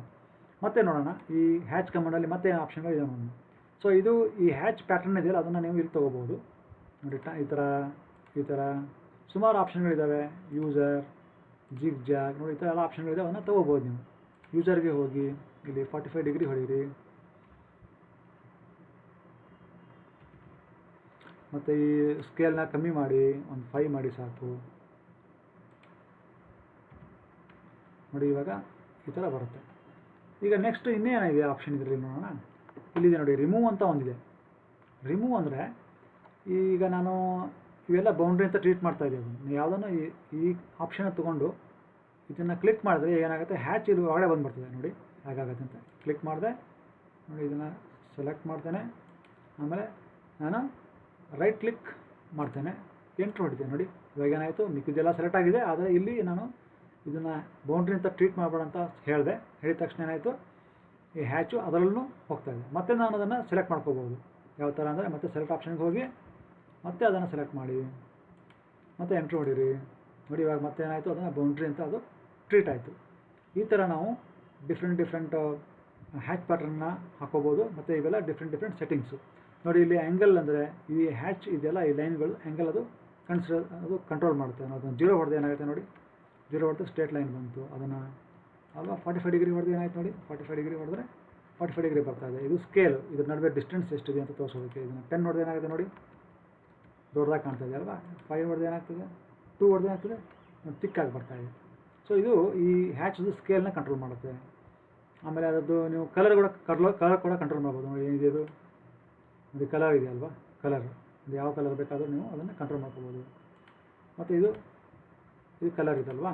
ಮತ್ತೆ ನೋಡೋಣ ಈ ಹ್ಯಾಚ್ ಕಮಾಂಡಲ್ಲಿ ಮತ್ತೆ ಆಪ್ಷನ್ಗಳಿದೆ ನೋಡೋಣ. ಸೊ ಇದು ಈ ಹ್ಯಾಚ್ ಪ್ಯಾಟರ್ನ್ ಇದೆಯಲ್ಲ, ಅದನ್ನು ನೀವು ಇಲ್ಲಿ ತೊಗೋಬೋದು ನೋಡಿ. ಈ ಥರ ಸುಮಾರು ಆಪ್ಷನ್ಗಳಿದ್ದಾವೆ. ಯೂಸರ್, ಜಿಗ್ ಜಾಗ್ ನೋಡಿ, ಈ ಥರ ಎಲ್ಲ ಆಪ್ಷನ್ಗಳಿದೆ, ಅದನ್ನು ತೊಗೋಬೋದು ನೀವು. ಯೂಸರ್ಗೆ ಹೋಗಿ ಇಲ್ಲಿ 45 ಡಿಗ್ರಿ ಹೊಡೀರಿ, ಮತ್ತು ಈ ಸ್ಕೇಲ್ನ ಕಮ್ಮಿ ಮಾಡಿ, ಒಂದು 5 ಮಾಡಿ ಸಾಕು ನೋಡಿ. ಇವಾಗ ಈ ಥರ ಬರುತ್ತೆ. ಈಗ ನೆಕ್ಸ್ಟ್ ಇನ್ನೇನಿದೆ ಆಪ್ಷನ್ ಇದರಲ್ಲಿ ನೋಡೋಣ. ಇಲ್ಲಿದೆ ನೋಡಿ, ರಿಮೂವ್ ಅಂತ ಒಂದಿದೆ. ರಿಮೂವ್ ಅಂದರೆ ಈಗ ನಾನು ಇವೆಲ್ಲ ಬೌಂಡ್ರಿ ಅಂತ ಟ್ರೀಟ್ ಮಾಡ್ತಾ ಇದ್ದೀವಿ. ಅದನ್ನು ಯಾವುದನ್ನು ಈ ಆಪ್ಷನ್ ತೊಗೊಂಡು ಇದನ್ನು ಕ್ಲಿಕ್ ಮಾಡಿದ್ರೆ ಏನಾಗುತ್ತೆ, ಹ್ಯಾಚ್ ಇದು ಒಳಗಡೆ ಬಂದುಬಿಡ್ತದೆ ನೋಡಿ. ಹಾಗಾಗತ್ತೆ ಅಂತ ಕ್ಲಿಕ್ ಮಾಡಿದೆ ನೋಡಿ, ಇದನ್ನು ಸೆಲೆಕ್ಟ್ ಮಾಡ್ತೇನೆ, ಆಮೇಲೆ ನಾನು ರೈಟ್ ಕ್ಲಿಕ್ ಮಾಡ್ತೇನೆ, ಎಂಟ್ರ್ ಹೊಡಿತೇನೆ ನೋಡಿ. ಇವಾಗ ಏನಾಯಿತು, ಮಿಕ್ಕಿದೆಲ್ಲ ಸೆಲೆಕ್ಟ್ ಆಗಿದೆ, ಆದರೆ ಇಲ್ಲಿ ನಾನು ಇದನ್ನು ಬೌಂಡ್ರಿ ಅಂತ ಟ್ರೀಟ್ ಮಾಡಬೇಡ ಅಂತ ಹೇಳಿದ ತಕ್ಷಣ ಏನಾಯಿತು, ಈ ಹ್ಯಾಚು ಅದರಲ್ಲೂ ಹೋಗ್ತಾಯಿದೆ. ಮತ್ತೆ ನಾನು ಅದನ್ನು ಸೆಲೆಕ್ಟ್ ಮಾಡ್ಕೋಬೋದು. ಯಾವ ಥರ ಅಂದರೆ ಮತ್ತೆ ಸೆಲೆಕ್ಟ್ ಆಪ್ಷನ್ಗೆ ಹೋಗಿ ಮತ್ತೆ ಅದನ್ನು ಸೆಲೆಕ್ಟ್ ಮಾಡಿ ಮತ್ತೆ ಎಂಟ್ರ್ ಹೊಡೀರಿ ನೋಡಿ. ಇವಾಗ ಮತ್ತೆ ಏನಾಯಿತು, ಅದನ್ನು ಬೌಂಡ್ರಿ ಅಂತ ಅದು ಟ್ರೀಟ್ ಆಯಿತು. ಈ ಥರ ನಾವು ಡಿಫ್ರೆಂಟ್ ಹ್ಯಾಚ್ ಪ್ಯಾಟರ್ನ್ನ ಹಾಕೋಬೋದು. ಮತ್ತು ಇವೆಲ್ಲ ಡಿಫ್ರೆಂಟ್ ಸೆಟ್ಟಿಂಗ್ಸು ನೋಡಿ. ಇಲ್ಲಿ ಆ್ಯಂಗಲ್ ಅಂದರೆ ಈ ಹ್ಯಾಚ್ ಇದೆಯಲ್ಲ, ಈ ಲೈನ್ಗಳು ಆ್ಯಂಗಲ್ ಅದು ಕಂಟ್ರೋಲ್ ಮಾಡುತ್ತೆ. ನಾವು ಅದನ್ನು 0 ಹೊಡೆದು ಏನಾಗುತ್ತೆ ನೋಡಿ, 0 ಹೊಡೆದು ಸ್ಟ್ರೇಟ್ ಲೈನ್ ಬಂತು. ಅದನ್ನು ಅಲ್ವಾ 45 ಡಿಗ್ರಿ ಹೊಡೆದು ಏನಾಯ್ತು ನೋಡಿ, 45 ಡಿಗ್ರಿ ಹೊಡೆದ್ರೆ 45 ಡಿಗ್ರಿ ಬರ್ತಾಯಿದೆ. ಇದು ಸ್ಕೇಲ್, ಇದ್ರ ನಡುವೆ ಡಿಸ್ಟೆನ್ಸ್ ಎಷ್ಟಿದೆ ಅಂತ ತೋರಿಸೋದಕ್ಕೆ. ಇದನ್ನು 10 ಹೊಡೆದು ಏನಾಗುತ್ತೆ ನೋಡಿ, ದೊಡ್ಡದಾಗಿ ಕಾಣ್ತಾ ಇದೆ ಅಲ್ವಾ. 5 ಹೊಡೆದು ಏನಾಗ್ತದೆ, 2 ಹೊಡೆದು ಏನಾಗ್ತದೆ, ತಿಕ್ಕಾಗಿ ಬರ್ತಾಯಿದೆ. ಸೊ ಇದು ಈ ಹ್ಯಾಚ್ದು ಸ್ಕೇಲ್ನ ಕಂಟ್ರೋಲ್ ಮಾಡುತ್ತೆ. ಆಮೇಲೆ ಅದರದ್ದು ನೀವು ಕಲರ್ ಕೂಡ ಕಂಟ್ರೋಲ್ ಮಾಡ್ಬೋದು. ನೋಡಿ ಏನಿದೆ ಇದು ಕಲರ್ ಇದೆ ಅಲ್ವಾ, ಕಲರ್ ಇದು ಯಾವ ಕಲರ್ ಬೇಕಾದರೂ ನೀವು ಅದನ್ನು ಕಂಟ್ರೋಲ್ ಮಾಡ್ಕೋಬೋದು. ಮತ್ತು ಇದು ಕಲರ್ ಇದಲ್ವಾ.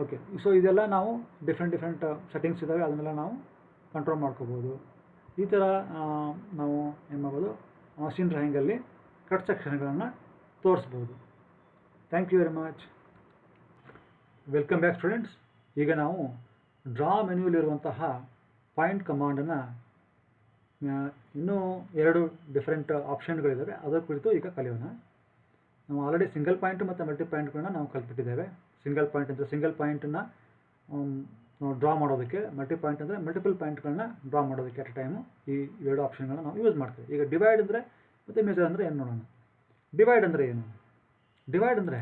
ಓಕೆ, ಸೊ ಇದೆಲ್ಲ ನಾವು ಡಿಫ್ರೆಂಟ್ ಸೆಟ್ಟಿಂಗ್ಸ್ ಇದ್ದಾವೆ, ಅದನ್ನೆಲ್ಲ ನಾವು ಕಂಟ್ರೋಲ್ ಮಾಡ್ಕೋಬೋದು. ಈ ಥರ ನಾವು ಏನು ಮಾಡ್ಬೋದು, ಮಷಿನ್ ಡ್ರಾಯಿಂಗಲ್ಲಿ ಕಟ್ ಸೆಕ್ಷನ್ಗಳನ್ನು ತೋರಿಸ್ಬೋದು. Thank you very much. Welcome back students. ಈಗ ನಾವು ಡ್ರಾ ಮೆನ್ಯೂಲಿರುವಂತಹ ಪಾಯಿಂಟ್ ಕಮಾಂಡನ್ನು ಇನ್ನೂ 2 ಡಿಫ್ರೆಂಟ್ ಆಪ್ಷನ್ಗಳಿದ್ದಾವೆ, ಅದರ ಕುರಿತು ಈಗ ಕಲಿಯೋಣ. ನಾವು ಆಲ್ರೆಡಿ ಸಿಂಗಲ್ ಪಾಯಿಂಟ್ ಮತ್ತು ಮಲ್ಟಿ ಪಾಯಿಂಟ್ಗಳನ್ನ ನಾವು ಕಲ್ತ್ಬಿಟ್ಟಿದ್ದೇವೆ. ಸಿಂಗಲ್ ಪಾಯಿಂಟ್ ಅಂದರೆ ಸಿಂಗಲ್ ಪಾಯಿಂಟನ್ನು ನಾವು ಡ್ರಾ ಮಾಡೋದಕ್ಕೆ, ಮಲ್ಟಿ ಪಾಯಿಂಟ್ ಅಂದರೆ ಮಲ್ಟಿಪಲ್ ಪಾಯಿಂಟ್ಗಳನ್ನ ಡ್ರಾ ಮಾಡೋದಕ್ಕೆ ಅಟ್ ಎ ಟೈಮು ಈ 2 ಆಪ್ಷನ್ಗಳನ್ನ ನಾವು ಯೂಸ್ ಮಾಡ್ತೀವಿ. ಈಗ ಡಿವೈಡ್ ಅಂದರೆ ಮತ್ತು ಮೆಜರ್ ಅಂದರೆ ಏನು ನೋಡೋಣ. ಡಿವೈಡ್ ಅಂದರೆ ಏನು? ಡಿವೈಡ್ ಅಂದರೆ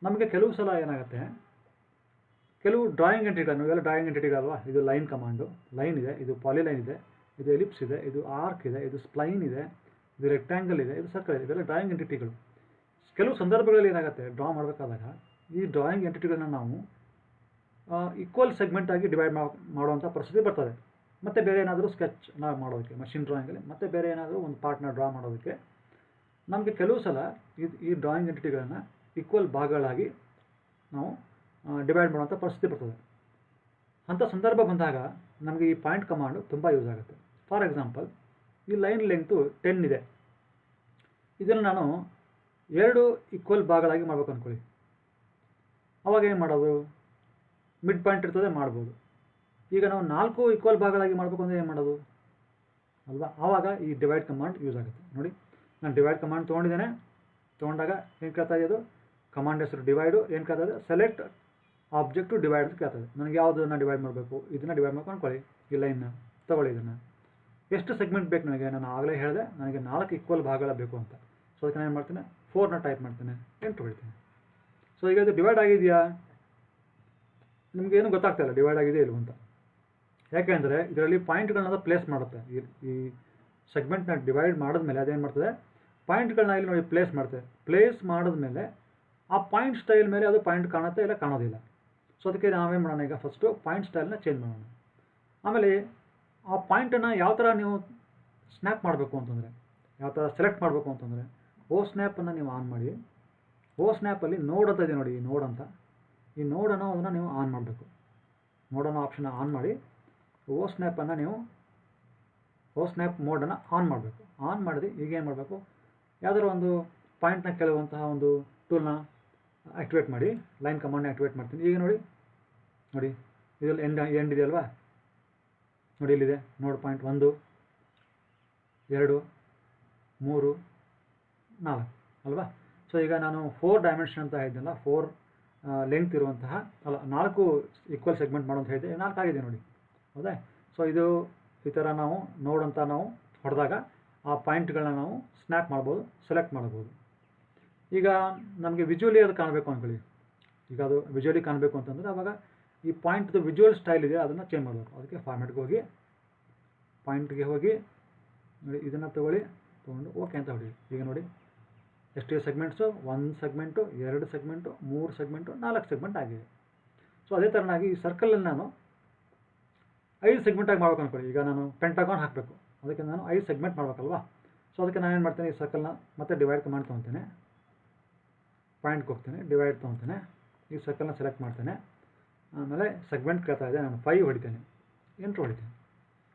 ನಮಗೆ ಕೆಲವು ಸಲ ಏನಾಗುತ್ತೆ, ಕೆಲವು ಡ್ರಾಯಿಂಗ್ ಎಂಟ್ರಿಗಳು, ಇವೆಲ್ಲ ಡ್ರಾಯಿಂಗ್ ಎಂಟಿಟಿಗಳಲ್ವಾ. ಇದು ಲೈನ್ ಕಮಾಂಡು, ಲೈನ್ ಇದೆ, ಇದು ಪಾಲಿಲೈನ್ ಇದೆ, ಇದು ಎಲಿಪ್ಸ್ ಇದೆ, ಇದು ಆರ್ಕ್ ಇದೆ, ಇದು ಸ್ಪ್ಲೈನ್ ಇದೆ, ಇದು ರೆಕ್ಟ್ಯಾಂಗಲ್ ಇದೆ, ಇದು ಸರ್ಕಲ್ ಇದೆ. ಇವೆಲ್ಲ ಡ್ರಾಯಿಂಗ್ ಎಂಟಿಟಿಗಳು. ಕೆಲವು ಸಂದರ್ಭಗಳಲ್ಲಿ ಏನಾಗುತ್ತೆ, ಡ್ರಾ ಮಾಡಬೇಕಾದಾಗ ಈ ಡ್ರಾಯಿಂಗ್ ಎಂಟಿಟಿಗಳನ್ನ ನಾವು ಈಕ್ವಲ್ ಸೆಗ್ಮೆಂಟ್ ಆಗಿ ಡಿವೈಡ್ ಮಾಡುವಂಥ ಪರಿಸ್ಥಿತಿ ಬರ್ತದೆ. ಮತ್ತು ಬೇರೆ ಏನಾದರೂ ಸ್ಕೆಚ್ ನಾವು ಮಾಡೋದಕ್ಕೆ ಮಷಿನ್ ಡ್ರಾಯಿಂಗಲ್ಲಿ ಮತ್ತೆ ಬೇರೆ ಏನಾದರೂ ಒಂದು ಪಾರ್ಟ್ನ ಡ್ರಾ ಮಾಡೋದಕ್ಕೆ ನಮಗೆ ಕೆಲವು ಸಲ ಈ ಡ್ರಾಯಿಂಗ್ ಎಂಟಿಟಿಗಳನ್ನು ಈಕ್ವಲ್ ಭಾಗಗಳಾಗಿ ನಾವು ಡಿವೈಡ್ ಮಾಡುವಂಥ ಪರಿಸ್ಥಿತಿ ಬರ್ತದೆ. ಅಂಥ ಸಂದರ್ಭ ಬಂದಾಗ ನಮಗೆ ಈ ಪಾಯಿಂಟ್ ಕಮಾಂಡು ತುಂಬ ಯೂಸ್ ಆಗುತ್ತೆ. ಫಾರ್ ಎಕ್ಸಾಂಪಲ್, ಈ ಲೈನ್ ಲೆಂಗ್ತು 10 ಇದೆ. ಇದನ್ನು ನಾನು 2 ಈಕ್ವಲ್ ಭಾಗಗಳಾಗಿ ಮಾಡಬೇಕು ಅಂದ್ಕೊಳ್ಳಿ. ಅವಾಗ ಏನು ಮಾಡೋದು, ಮಿಡ್ ಪಾಯಿಂಟ್ ಇರ್ತದೆ, ಮಾಡ್ಬೋದು. ಈಗ ನಾವು 4 ಈಕ್ವಲ್ ಭಾಗಗಳಾಗಿ ಮಾಡಬೇಕು ಅಂದರೆ ಏನು ಮಾಡೋದು ಅಲ್ವಾ. ಆವಾಗ ಈ ಡಿವೈಡ್ ಕಮಾಂಡ್ ಯೂಸ್ ಆಗುತ್ತೆ. ನೋಡಿ, ನಾನು ಡಿವೈಡ್ ಕಮಾಂಡ್ ತೊಗೊಂಡಿದ್ದೇನೆ. ತೊಗೊಂಡಾಗ ಏನು ಕೇಳ್ತಾ ಇದೆ, ಕಮಾಂಡ್ ಹೆಸರು ಡಿವೈಡು. ಏನು ಕೇಳ್ತಾ ಇದೆ, ಸೆಲೆಕ್ಟ್ ಆಬ್ಜೆಕ್ಟ್ ಟು ಡಿವೈಡ್ ಅಂತ ಕೇಳ್ತದೆ. ನನಗೆ ಯಾವುದನ್ನು ಡಿವೈಡ್ ಮಾಡಬೇಕು, ಇದನ್ನು ಡಿವೈಡ್ ಮಾಡ್ಕೊಂಡು ಅಂದ್ಕೊಳ್ಳಿ. ಈ ಲೈನ್ನ ತೊಗೊಳ್ಳಿ. ಇದನ್ನು ಎಷ್ಟು ಸೆಗ್ಮೆಂಟ್ ಬೇಕು ನನಗೆ, ನಾನು ಆಗಲೇ ಹೇಳಿದೆ ನನಗೆ 4 ಈಕ್ವಲ್ ಭಾಗಗಳ ಬೇಕು ಅಂತ. ಸೊ ಅದಕ್ಕೆ ನಾನು ಏನು ಮಾಡ್ತೇನೆ, 4ನ ಟೈಪ್ ಮಾಡ್ತೇನೆ, ಎಂಟು ಹೊಡಿತೇನೆ. ಸೊ ಈಗ ಇದು ಡಿವೈಡ್ ಆಗಿದೆಯಾ, ನಿಮಗೇನು ಗೊತ್ತಾಗ್ತಾಯಿಲ್ಲ ಡಿವೈಡ್ ಆಗಿದೆ ಇಲ್ವ ಅಂತ. ಯಾಕೆಂದರೆ ಇದರಲ್ಲಿ ಪಾಯಿಂಟ್ಗಳನ್ನ ಪ್ಲೇಸ್ ಮಾಡುತ್ತೆ. ಈ ಸೆಗ್ಮೆಂಟ್ನ ಡಿವೈಡ್ ಮಾಡಿದ್ಮೇಲೆ ಅದೇನು ಮಾಡ್ತದೆ, ಪಾಯಿಂಟ್ಗಳನ್ನ ಇಲ್ಲಿ ನೋಡಿ ಪ್ಲೇಸ್ ಮಾಡ್ತದೆ. ಪ್ಲೇಸ್ ಮಾಡಿದ್ಮೇಲೆ ಆ ಪಾಯಿಂಟ್ ಸ್ಟೈಲ್ ಮೇಲೆ ಅದು ಪಾಯಿಂಟ್ ಕಾಣುತ್ತೆ ಇಲ್ಲ ಕಾಣೋದಿಲ್ಲ. ಸೊ ಅದಕ್ಕೆ ನಾವೇನು ಮಾಡೋಣ, ಈಗ ಫಸ್ಟು ಪಾಯಿಂಟ್ ಸ್ಟೈಲ್ನ ಚೇಂಜ್ ಮಾಡೋಣ. ಆಮೇಲೆ ಆ ಪಾಯಿಂಟನ್ನು ಯಾವ ಥರ ನೀವು ಸ್ನ್ಯಾಪ್ ಮಾಡಬೇಕು ಅಂತಂದರೆ, ಯಾವ ಥರ ಸೆಲೆಕ್ಟ್ ಮಾಡಬೇಕು ಅಂತಂದರೆ, ಓ ಸ್ನ್ಯಾಪನ್ನು ನೀವು ಆನ್ ಮಾಡಿ. ಓ ಸ್ನ್ಯಾಪಲ್ಲಿ ನೋಡ್ ಅಂತ ಇದೆ ನೋಡಿ, ಈ ನೋಡ್ ಅಂತ, ಈ ನೋಡನ್ನು ಅದನ್ನು ನೀವು ಆನ್ ಮಾಡಬೇಕು. ನೋಡನ್ನು ಆಪ್ಷನ್ನ ಆನ್ ಮಾಡಿ ಓ ಸ್ನ್ಯಾಪನ್ನು ನೀವು ಓ ಸ್ನ್ಯಾಪ್ ಮೋಡನ್ನು ಆನ್ ಮಾಡಬೇಕು. ಆನ್ ಮಾಡಿದ್ರೆ ಈಗ ಏನು ಮಾಡಬೇಕು, ಯಾವುದಾದ್ರು ಒಂದು ಪಾಯಿಂಟ್ನ ಕೆಲವಂತಹ ಒಂದು ಟೂಲ್ನ ಆ್ಯಕ್ಟಿವೇಟ್ ಮಾಡಿ, ಲೈನ್ ಕಮಾಂಡ್ನ ಆ್ಯಕ್ಟಿವೇಟ್ ಮಾಡ್ತೀನಿ. ಈಗ ನೋಡಿ ಇದರಲ್ಲಿ ಎಂಡ್ ಇದೆಯಲ್ವಾ, ನೋಡಿ ಇಲ್ಲಿದೆ ನೋಡ್ ಪಾಯಿಂಟ್ 1 2 3 4 ಅಲ್ವಾ. ಸೊ ಈಗ ನಾನು 4 ಡೈಮೆನ್ಷನ್ ಅಂತ ಹೇಳಿದ್ನಲ್ಲ, 4 ಲೆಂತ್ ಇರುವಂತಹ 4 ಈಕ್ವಲ್ ಸೆಗ್ಮೆಂಟ್ ಮಾಡೋಂತ ಹೇಳಿದೆ, 4 ಆಗಿದೆ ನೋಡಿ, ಹೌದಾ. ಸೊ ಇದು ಈ ಥರ ನಾವು ನೋಡಂತ ನಾವು ಹೊಡೆದಾಗ ಆ ಪಾಯಿಂಟ್ಗಳನ್ನ ನಾವು ಸ್ನ್ಯಾಪ್ ಮಾಡ್ಬೋದು, ಸೆಲೆಕ್ಟ್ ಮಾಡ್ಬೋದು. ಈಗ ನಮಗೆ ವಿಜುವಲಿ ಅದು ಕಾಣಬೇಕು ಅಂದ್ಕೊಳ್ಳಿ. ಈಗ ಅದು ವಿಜುವಲಿ ಕಾಣಬೇಕು ಅಂತಂದರೆ ಆವಾಗ ಈ ಪಾಯಿಂಟ್ದು ವಿಜುವಲ್ ಸ್ಟೈಲ್ ಇದೆ ಅದನ್ನು ಚೇಂಜ್ ಮಾಡಬೇಕು. ಅದಕ್ಕೆ ಫಾರ್ಮ್ಯಾಟ್ಗೆ ಹೋಗಿ, ಪಾಯಿಂಟ್ಗೆ ಹೋಗಿ ನೋಡಿ, ಇದನ್ನು ತೊಗೊಂಡು ಓಕೆ ಅಂತ ಹೊಡಿ. ಈಗ ನೋಡಿ ಎಷ್ಟು ಸೆಗ್ಮೆಂಟ್ಸು, 1 ಸೆಗ್ಮೆಂಟು, 2 ಸೆಗ್ಮೆಂಟು, 3 ಸೆಗ್ಮೆಂಟು, 4 ಸೆಗ್ಮೆಂಟ್ ಆಗಿದೆ. ಸೊ ಅದೇ ಥರನಾಗಿ ಈ ಸರ್ಕಲಲ್ಲಿ ನಾನು 5 ಸೆಗ್ಮೆಂಟಾಗಿ ಮಾಡ್ಬೇಕು ಅಂದ್ಕೊಳ್ಳಿ. ಈಗ ನಾನು ಪೆಂಟಾಗಾನ್ ಹಾಕಬೇಕು, ಅದಕ್ಕೆ ನಾನು 5 ಸೆಗ್ಮೆಂಟ್ ಮಾಡಬೇಕಲ್ವಾ. ಸೊ ಅದಕ್ಕೆ ನಾನು ಏನು ಮಾಡ್ತೇನೆ, ಈ ಸರ್ಕಲ್ನ ಮತ್ತೆ ಡಿವೈಡ್ ಕಮಾಂಡ್ ತೊಗೊತೇನೆ, ಪಾಯಿಂಟ್ಗೆ ಹೋಗ್ತೇನೆ, ಡಿವೈಡ್ ತೊಗೊತೇನೆ, ಈ ಸರ್ಕಲ್ನ ಸೆಲೆಕ್ಟ್ ಮಾಡ್ತೇನೆ. ಆಮೇಲೆ ಸೆಗ್ಮೆಂಟ್ ಕೇಳ್ತಾ ಇದೆ, ನಾನು 5 ಹೊಡಿತೇನೆ, ಎಂಟು ಹೊಡಿತೇನೆ.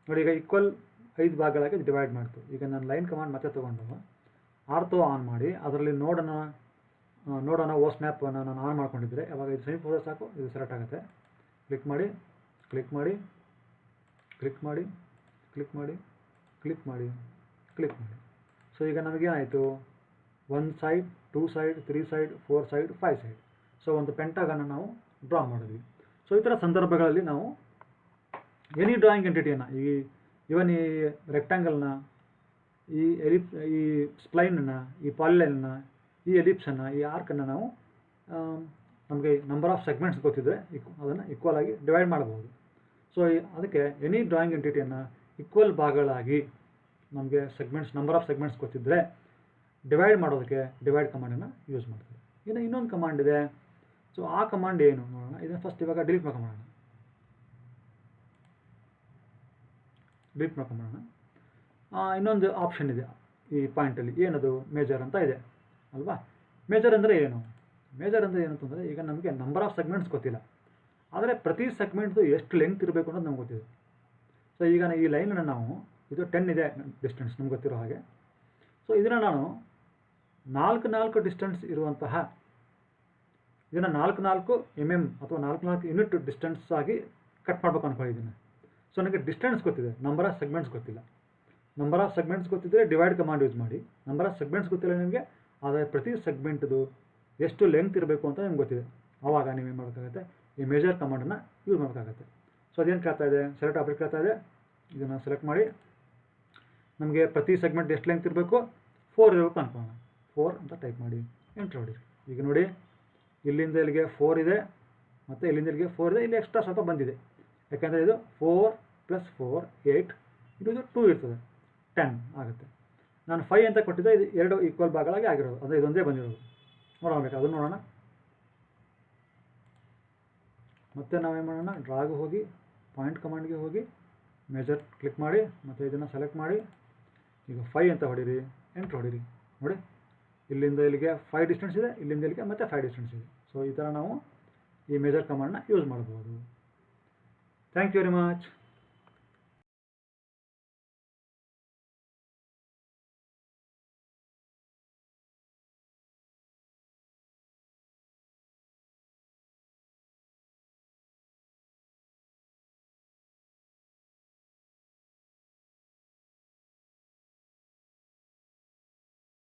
ನೋಡಿ ಈಗ ಈಕ್ವಲ್ 5 ಭಾಗಗಳಾಗಿ ಡಿವೈಡ್ ಮಾಡ್ತು. ಈಗ ನಾನು ಲೈನ್ ಕಮಾಂಡ್ ಮತ್ತೆ ತೊಗೊಂಡು ಆರ್ಥೋ ಆನ್ ಮಾಡಿ ಅದರಲ್ಲಿ ನೋಡೋಣ ಓ ಸ್ನ್ಯಾಪನ್ನು ನಾನು ಆನ್ ಮಾಡ್ಕೊಂಡಿದ್ದರೆ ಅವಾಗ ಇದು ಸಮೀಪ ಹೋದರೆ ಸಾಕು, ಇದು ಸೆಲೆಕ್ಟ್ ಆಗುತ್ತೆ. ಕ್ಲಿಕ್ ಮಾಡಿ ಕ್ಲಿಕ್ ಮಾಡಿ ಕ್ಲಿಕ್ ಮಾಡಿ ಕ್ಲಿಕ್ ಮಾಡಿ ಕ್ಲಿಕ್ ಮಾಡಿ ಕ್ಲಿಕ್ ಮಾಡಿ. ಸೊ ಈಗ ನಮಗೇನಾಯಿತು, 1 side, 2 side, 3 side, 4 side, 5 side. So ಒಂದು ಪೆಂಟಾಗನ್ನು ನಾವು ಡ್ರಾ ಮಾಡಿದ್ವಿ. ಸೊ ಈ ಥರ ಸಂದರ್ಭಗಳಲ್ಲಿ ನಾವು ಎನಿ ಡ್ರಾಯಿಂಗ್ ಎಂಟಿಟಿಯನ್ನು, ಇವನ್ ಈ ರೆಕ್ಟ್ಯಾಂಗಲ್ನ, ಈ ಸ್ಪ್ಲೈನನ್ನು, ಈ ಪಾಲಿಲೈನನ್ನು, ಈ ಎಲಿಪ್ಸನ್ನು, ಈ ಆರ್ಕನ್ನು ನಾವು ನಮಗೆ ನಂಬರ್ ಆಫ್ ಸೆಗ್ಮೆಂಟ್ಸ್ ಗೊತ್ತಿದ್ದರೆ ಅದನ್ನು ಈಕ್ವಲ್ ಆಗಿ ಡಿವೈಡ್ ಮಾಡಬಹುದು. ಸೊ ಅದಕ್ಕೆ ಎನಿ ಡ್ರಾಯಿಂಗ್ ಎಂಟಿಟಿಯನ್ನು ಈಕ್ವಲ್ ಭಾಗಗಳಾಗಿ ನಮಗೆ ಸೆಗ್ಮೆಂಟ್ಸ್, ನಂಬರ್ ಆಫ್ ಸೆಗ್ಮೆಂಟ್ಸ್ ಗೊತ್ತಿದ್ದರೆ ಡಿವೈಡ್ ಮಾಡೋದಕ್ಕೆ ಡಿವೈಡ್ ಕಮಾಂಡನ್ನು ಯೂಸ್ ಮಾಡ್ತೀವಿ. ಇನ್ನೊಂದು ಕಮಾಂಡ್ ಇದೆ. ಸೊ ಆ ಕಮಾಂಡ್ ಏನು ನೋಡೋಣ. ಇದನ್ನು ಫಸ್ಟ್ ಇವಾಗ ಡಿಲೀಟ್ ಮಾಡೋಣ. ಡಿಲೀಟ್ ಮಾಡ್ಕೊಂಬಿಡೋಣ. ಇನ್ನೊಂದು ಆಪ್ಷನ್ ಇದೆ ಈ ಪಾಯಿಂಟಲ್ಲಿ, ಏನದು ಮೇಜರ್ ಅಂತ ಇದೆ ಅಲ್ವಾ. ಮೇಜರ್ ಅಂದರೆ ಏನು? ಮೇಜರ್ ಅಂದರೆ ಏನು ಅಂತಂದರೆ, ಈಗ ನಮಗೆ ನಂಬರ್ ಆಫ್ ಸೆಗ್ಮೆಂಟ್ಸ್ ಗೊತ್ತಿಲ್ಲ, ಆದರೆ ಪ್ರತಿ ಸೆಗ್ಮೆಂಟ್ದು ಎಷ್ಟು ಲೆಂತ್ ಇರಬೇಕು ಅನ್ನೋದು ನಮ್ಗೆ ಗೊತ್ತಿದೆ. ಸೊ ಈಗ ಈ ಲೈನನ್ನು ನಾವು, ಇದು 10 ಇದೆ ಡಿಸ್ಟೆನ್ಸ್ ನಮ್ಗೆ ಗೊತ್ತಿರೋ ಹಾಗೆ. ಸೊ ಇದನ್ನು ನಾನು 4 ಡಿಸ್ಟೆನ್ಸ್ ಇರುವಂತಹ, ಇದನ್ನು 4 mm ಅಥವಾ 4 ಯೂನಿಟ್ ಡಿಸ್ಟೆನ್ಸ್ ಆಗಿ ಕಟ್ ಮಾಡಬೇಕು ಅಂದ್ಕೊಂಡಿದ್ದೀನಿ. ಸೊ ನನಗೆ ಡಿಸ್ಟೆನ್ಸ್ ಗೊತ್ತಿದೆ, ನಂಬರ್ ಆಫ್ ಸೆಗ್ಮೆಂಟ್ಸ್ ಗೊತ್ತಿಲ್ಲ. ನಂಬರ್ ಆಫ್ ಸೆಗ್ಮೆಂಟ್ಸ್ ಗೊತ್ತಿದ್ದರೆ ಡಿವೈಡ್ ಕಮಾಂಡ್ ಯೂಸ್ ಮಾಡಿ. ನಂಬರ್ ಆಫ್ ಸೆಗ್ಮೆಂಟ್ಸ್ ಗೊತ್ತಿಲ್ಲ ನಿಮಗೆ, ಆದರೆ ಪ್ರತಿ ಸೆಗ್ಮೆಂಟ್ದು ಎಷ್ಟು ಲೆಂತ್ ಇರಬೇಕು ಅಂತ ನಿಮ್ಗೆ ಗೊತ್ತಿದೆ. ಆವಾಗ ನೀವೇನು ಮಾಡೋಕ್ಕಾಗುತ್ತೆ, ಈ ಮೇಜರ್ ಕಮಾಂಡನ್ನು ಯೂಸ್ ಮಾಡೋಕ್ಕಾಗುತ್ತೆ. ಸೊ ಅದೇನು ಕೇಳ್ತಾ ಇದೆ, ಸೆಲೆಕ್ಟ್ ಆಬ್ಜೆಕ್ಟ್ ಕೇಳ್ತಾ ಇದೆ. ಇದನ್ನು ಸೆಲೆಕ್ಟ್ ಮಾಡಿ, ನಮಗೆ ಪ್ರತಿ ಸೆಗ್ಮೆಂಟ್ ಎಷ್ಟು ಲೆಂತ್ ಇರಬೇಕು, 4 ಇರಬೇಕು ಅನ್ಕೊಳ್ಳೋಣ. 4 ಅಂತ ಟೈಪ್ ಮಾಡಿ, ಎಂಟ್ರ್ ಹೊಡೀರಿ. ಈಗ ನೋಡಿ, ಇಲ್ಲಿಂದ ಇಲ್ಲಿಗೆ 4 ಇದೆ, ಮತ್ತು ಇಲ್ಲಿಂದ ಇಲ್ಲಿಗೆ 4 ಇದೆ, ಇಲ್ಲಿ ಎಕ್ಸ್ಟ್ರಾ ಸ್ವಲ್ಪ ಬಂದಿದೆ. ಯಾಕೆಂದರೆ ಇದು 4 + 4 8, ಇದು 2 ಇರ್ತದೆ, 10 ಆಗುತ್ತೆ. ನಾನು 5 ಅಂತ ಕೊಟ್ಟಿದ್ದೆ, ಇದು 2 ಈಕ್ವಲ್ ಭಾಗಗಳಾಗಿ ಆಗಿರೋದು, ಅಂದರೆ ಇದೊಂದೇ ಬಂದಿರೋದು. ನೋಡಬೇಕು, ಅದನ್ನು ನೋಡೋಣ. ಮತ್ತೆ ನಾವೇನು ಮಾಡೋಣ, ಡ್ರಾಗ್ ಹೋಗಿ ಪಾಯಿಂಟ್ ಕಮಾಂಡ್ಗೆ ಹೋಗಿ ಮೇಜರ್ ಕ್ಲಿಕ್ ಮಾಡಿ, ಮತ್ತು ಇದನ್ನು ಸೆಲೆಕ್ಟ್ ಮಾಡಿ, ಈಗ 5 ಅಂತ ಹೊಡೀರಿ, ಎಂಟ್ರ್ ಹೊಡೀರಿ. ನೋಡಿ, ಇಲ್ಲಿಂದ ಇಲ್ಲಿಗೆ 5 ಡಿಸ್ಟೆನ್ಸ್ ಇದೆ, ಇಲ್ಲಿಂದ ಇಲ್ಲಿಗೆ ಮತ್ತೆ 5 ಡಿಸ್ಟೆನ್ಸ್ ಇದೆ. ಸೊ ಈ ಥರ ನಾವು ಈ ಮೇಜರ್ ಕಮಾಂಡನ್ನ ಯೂಸ್ ಮಾಡ್ಬೋದು. Thank you very much.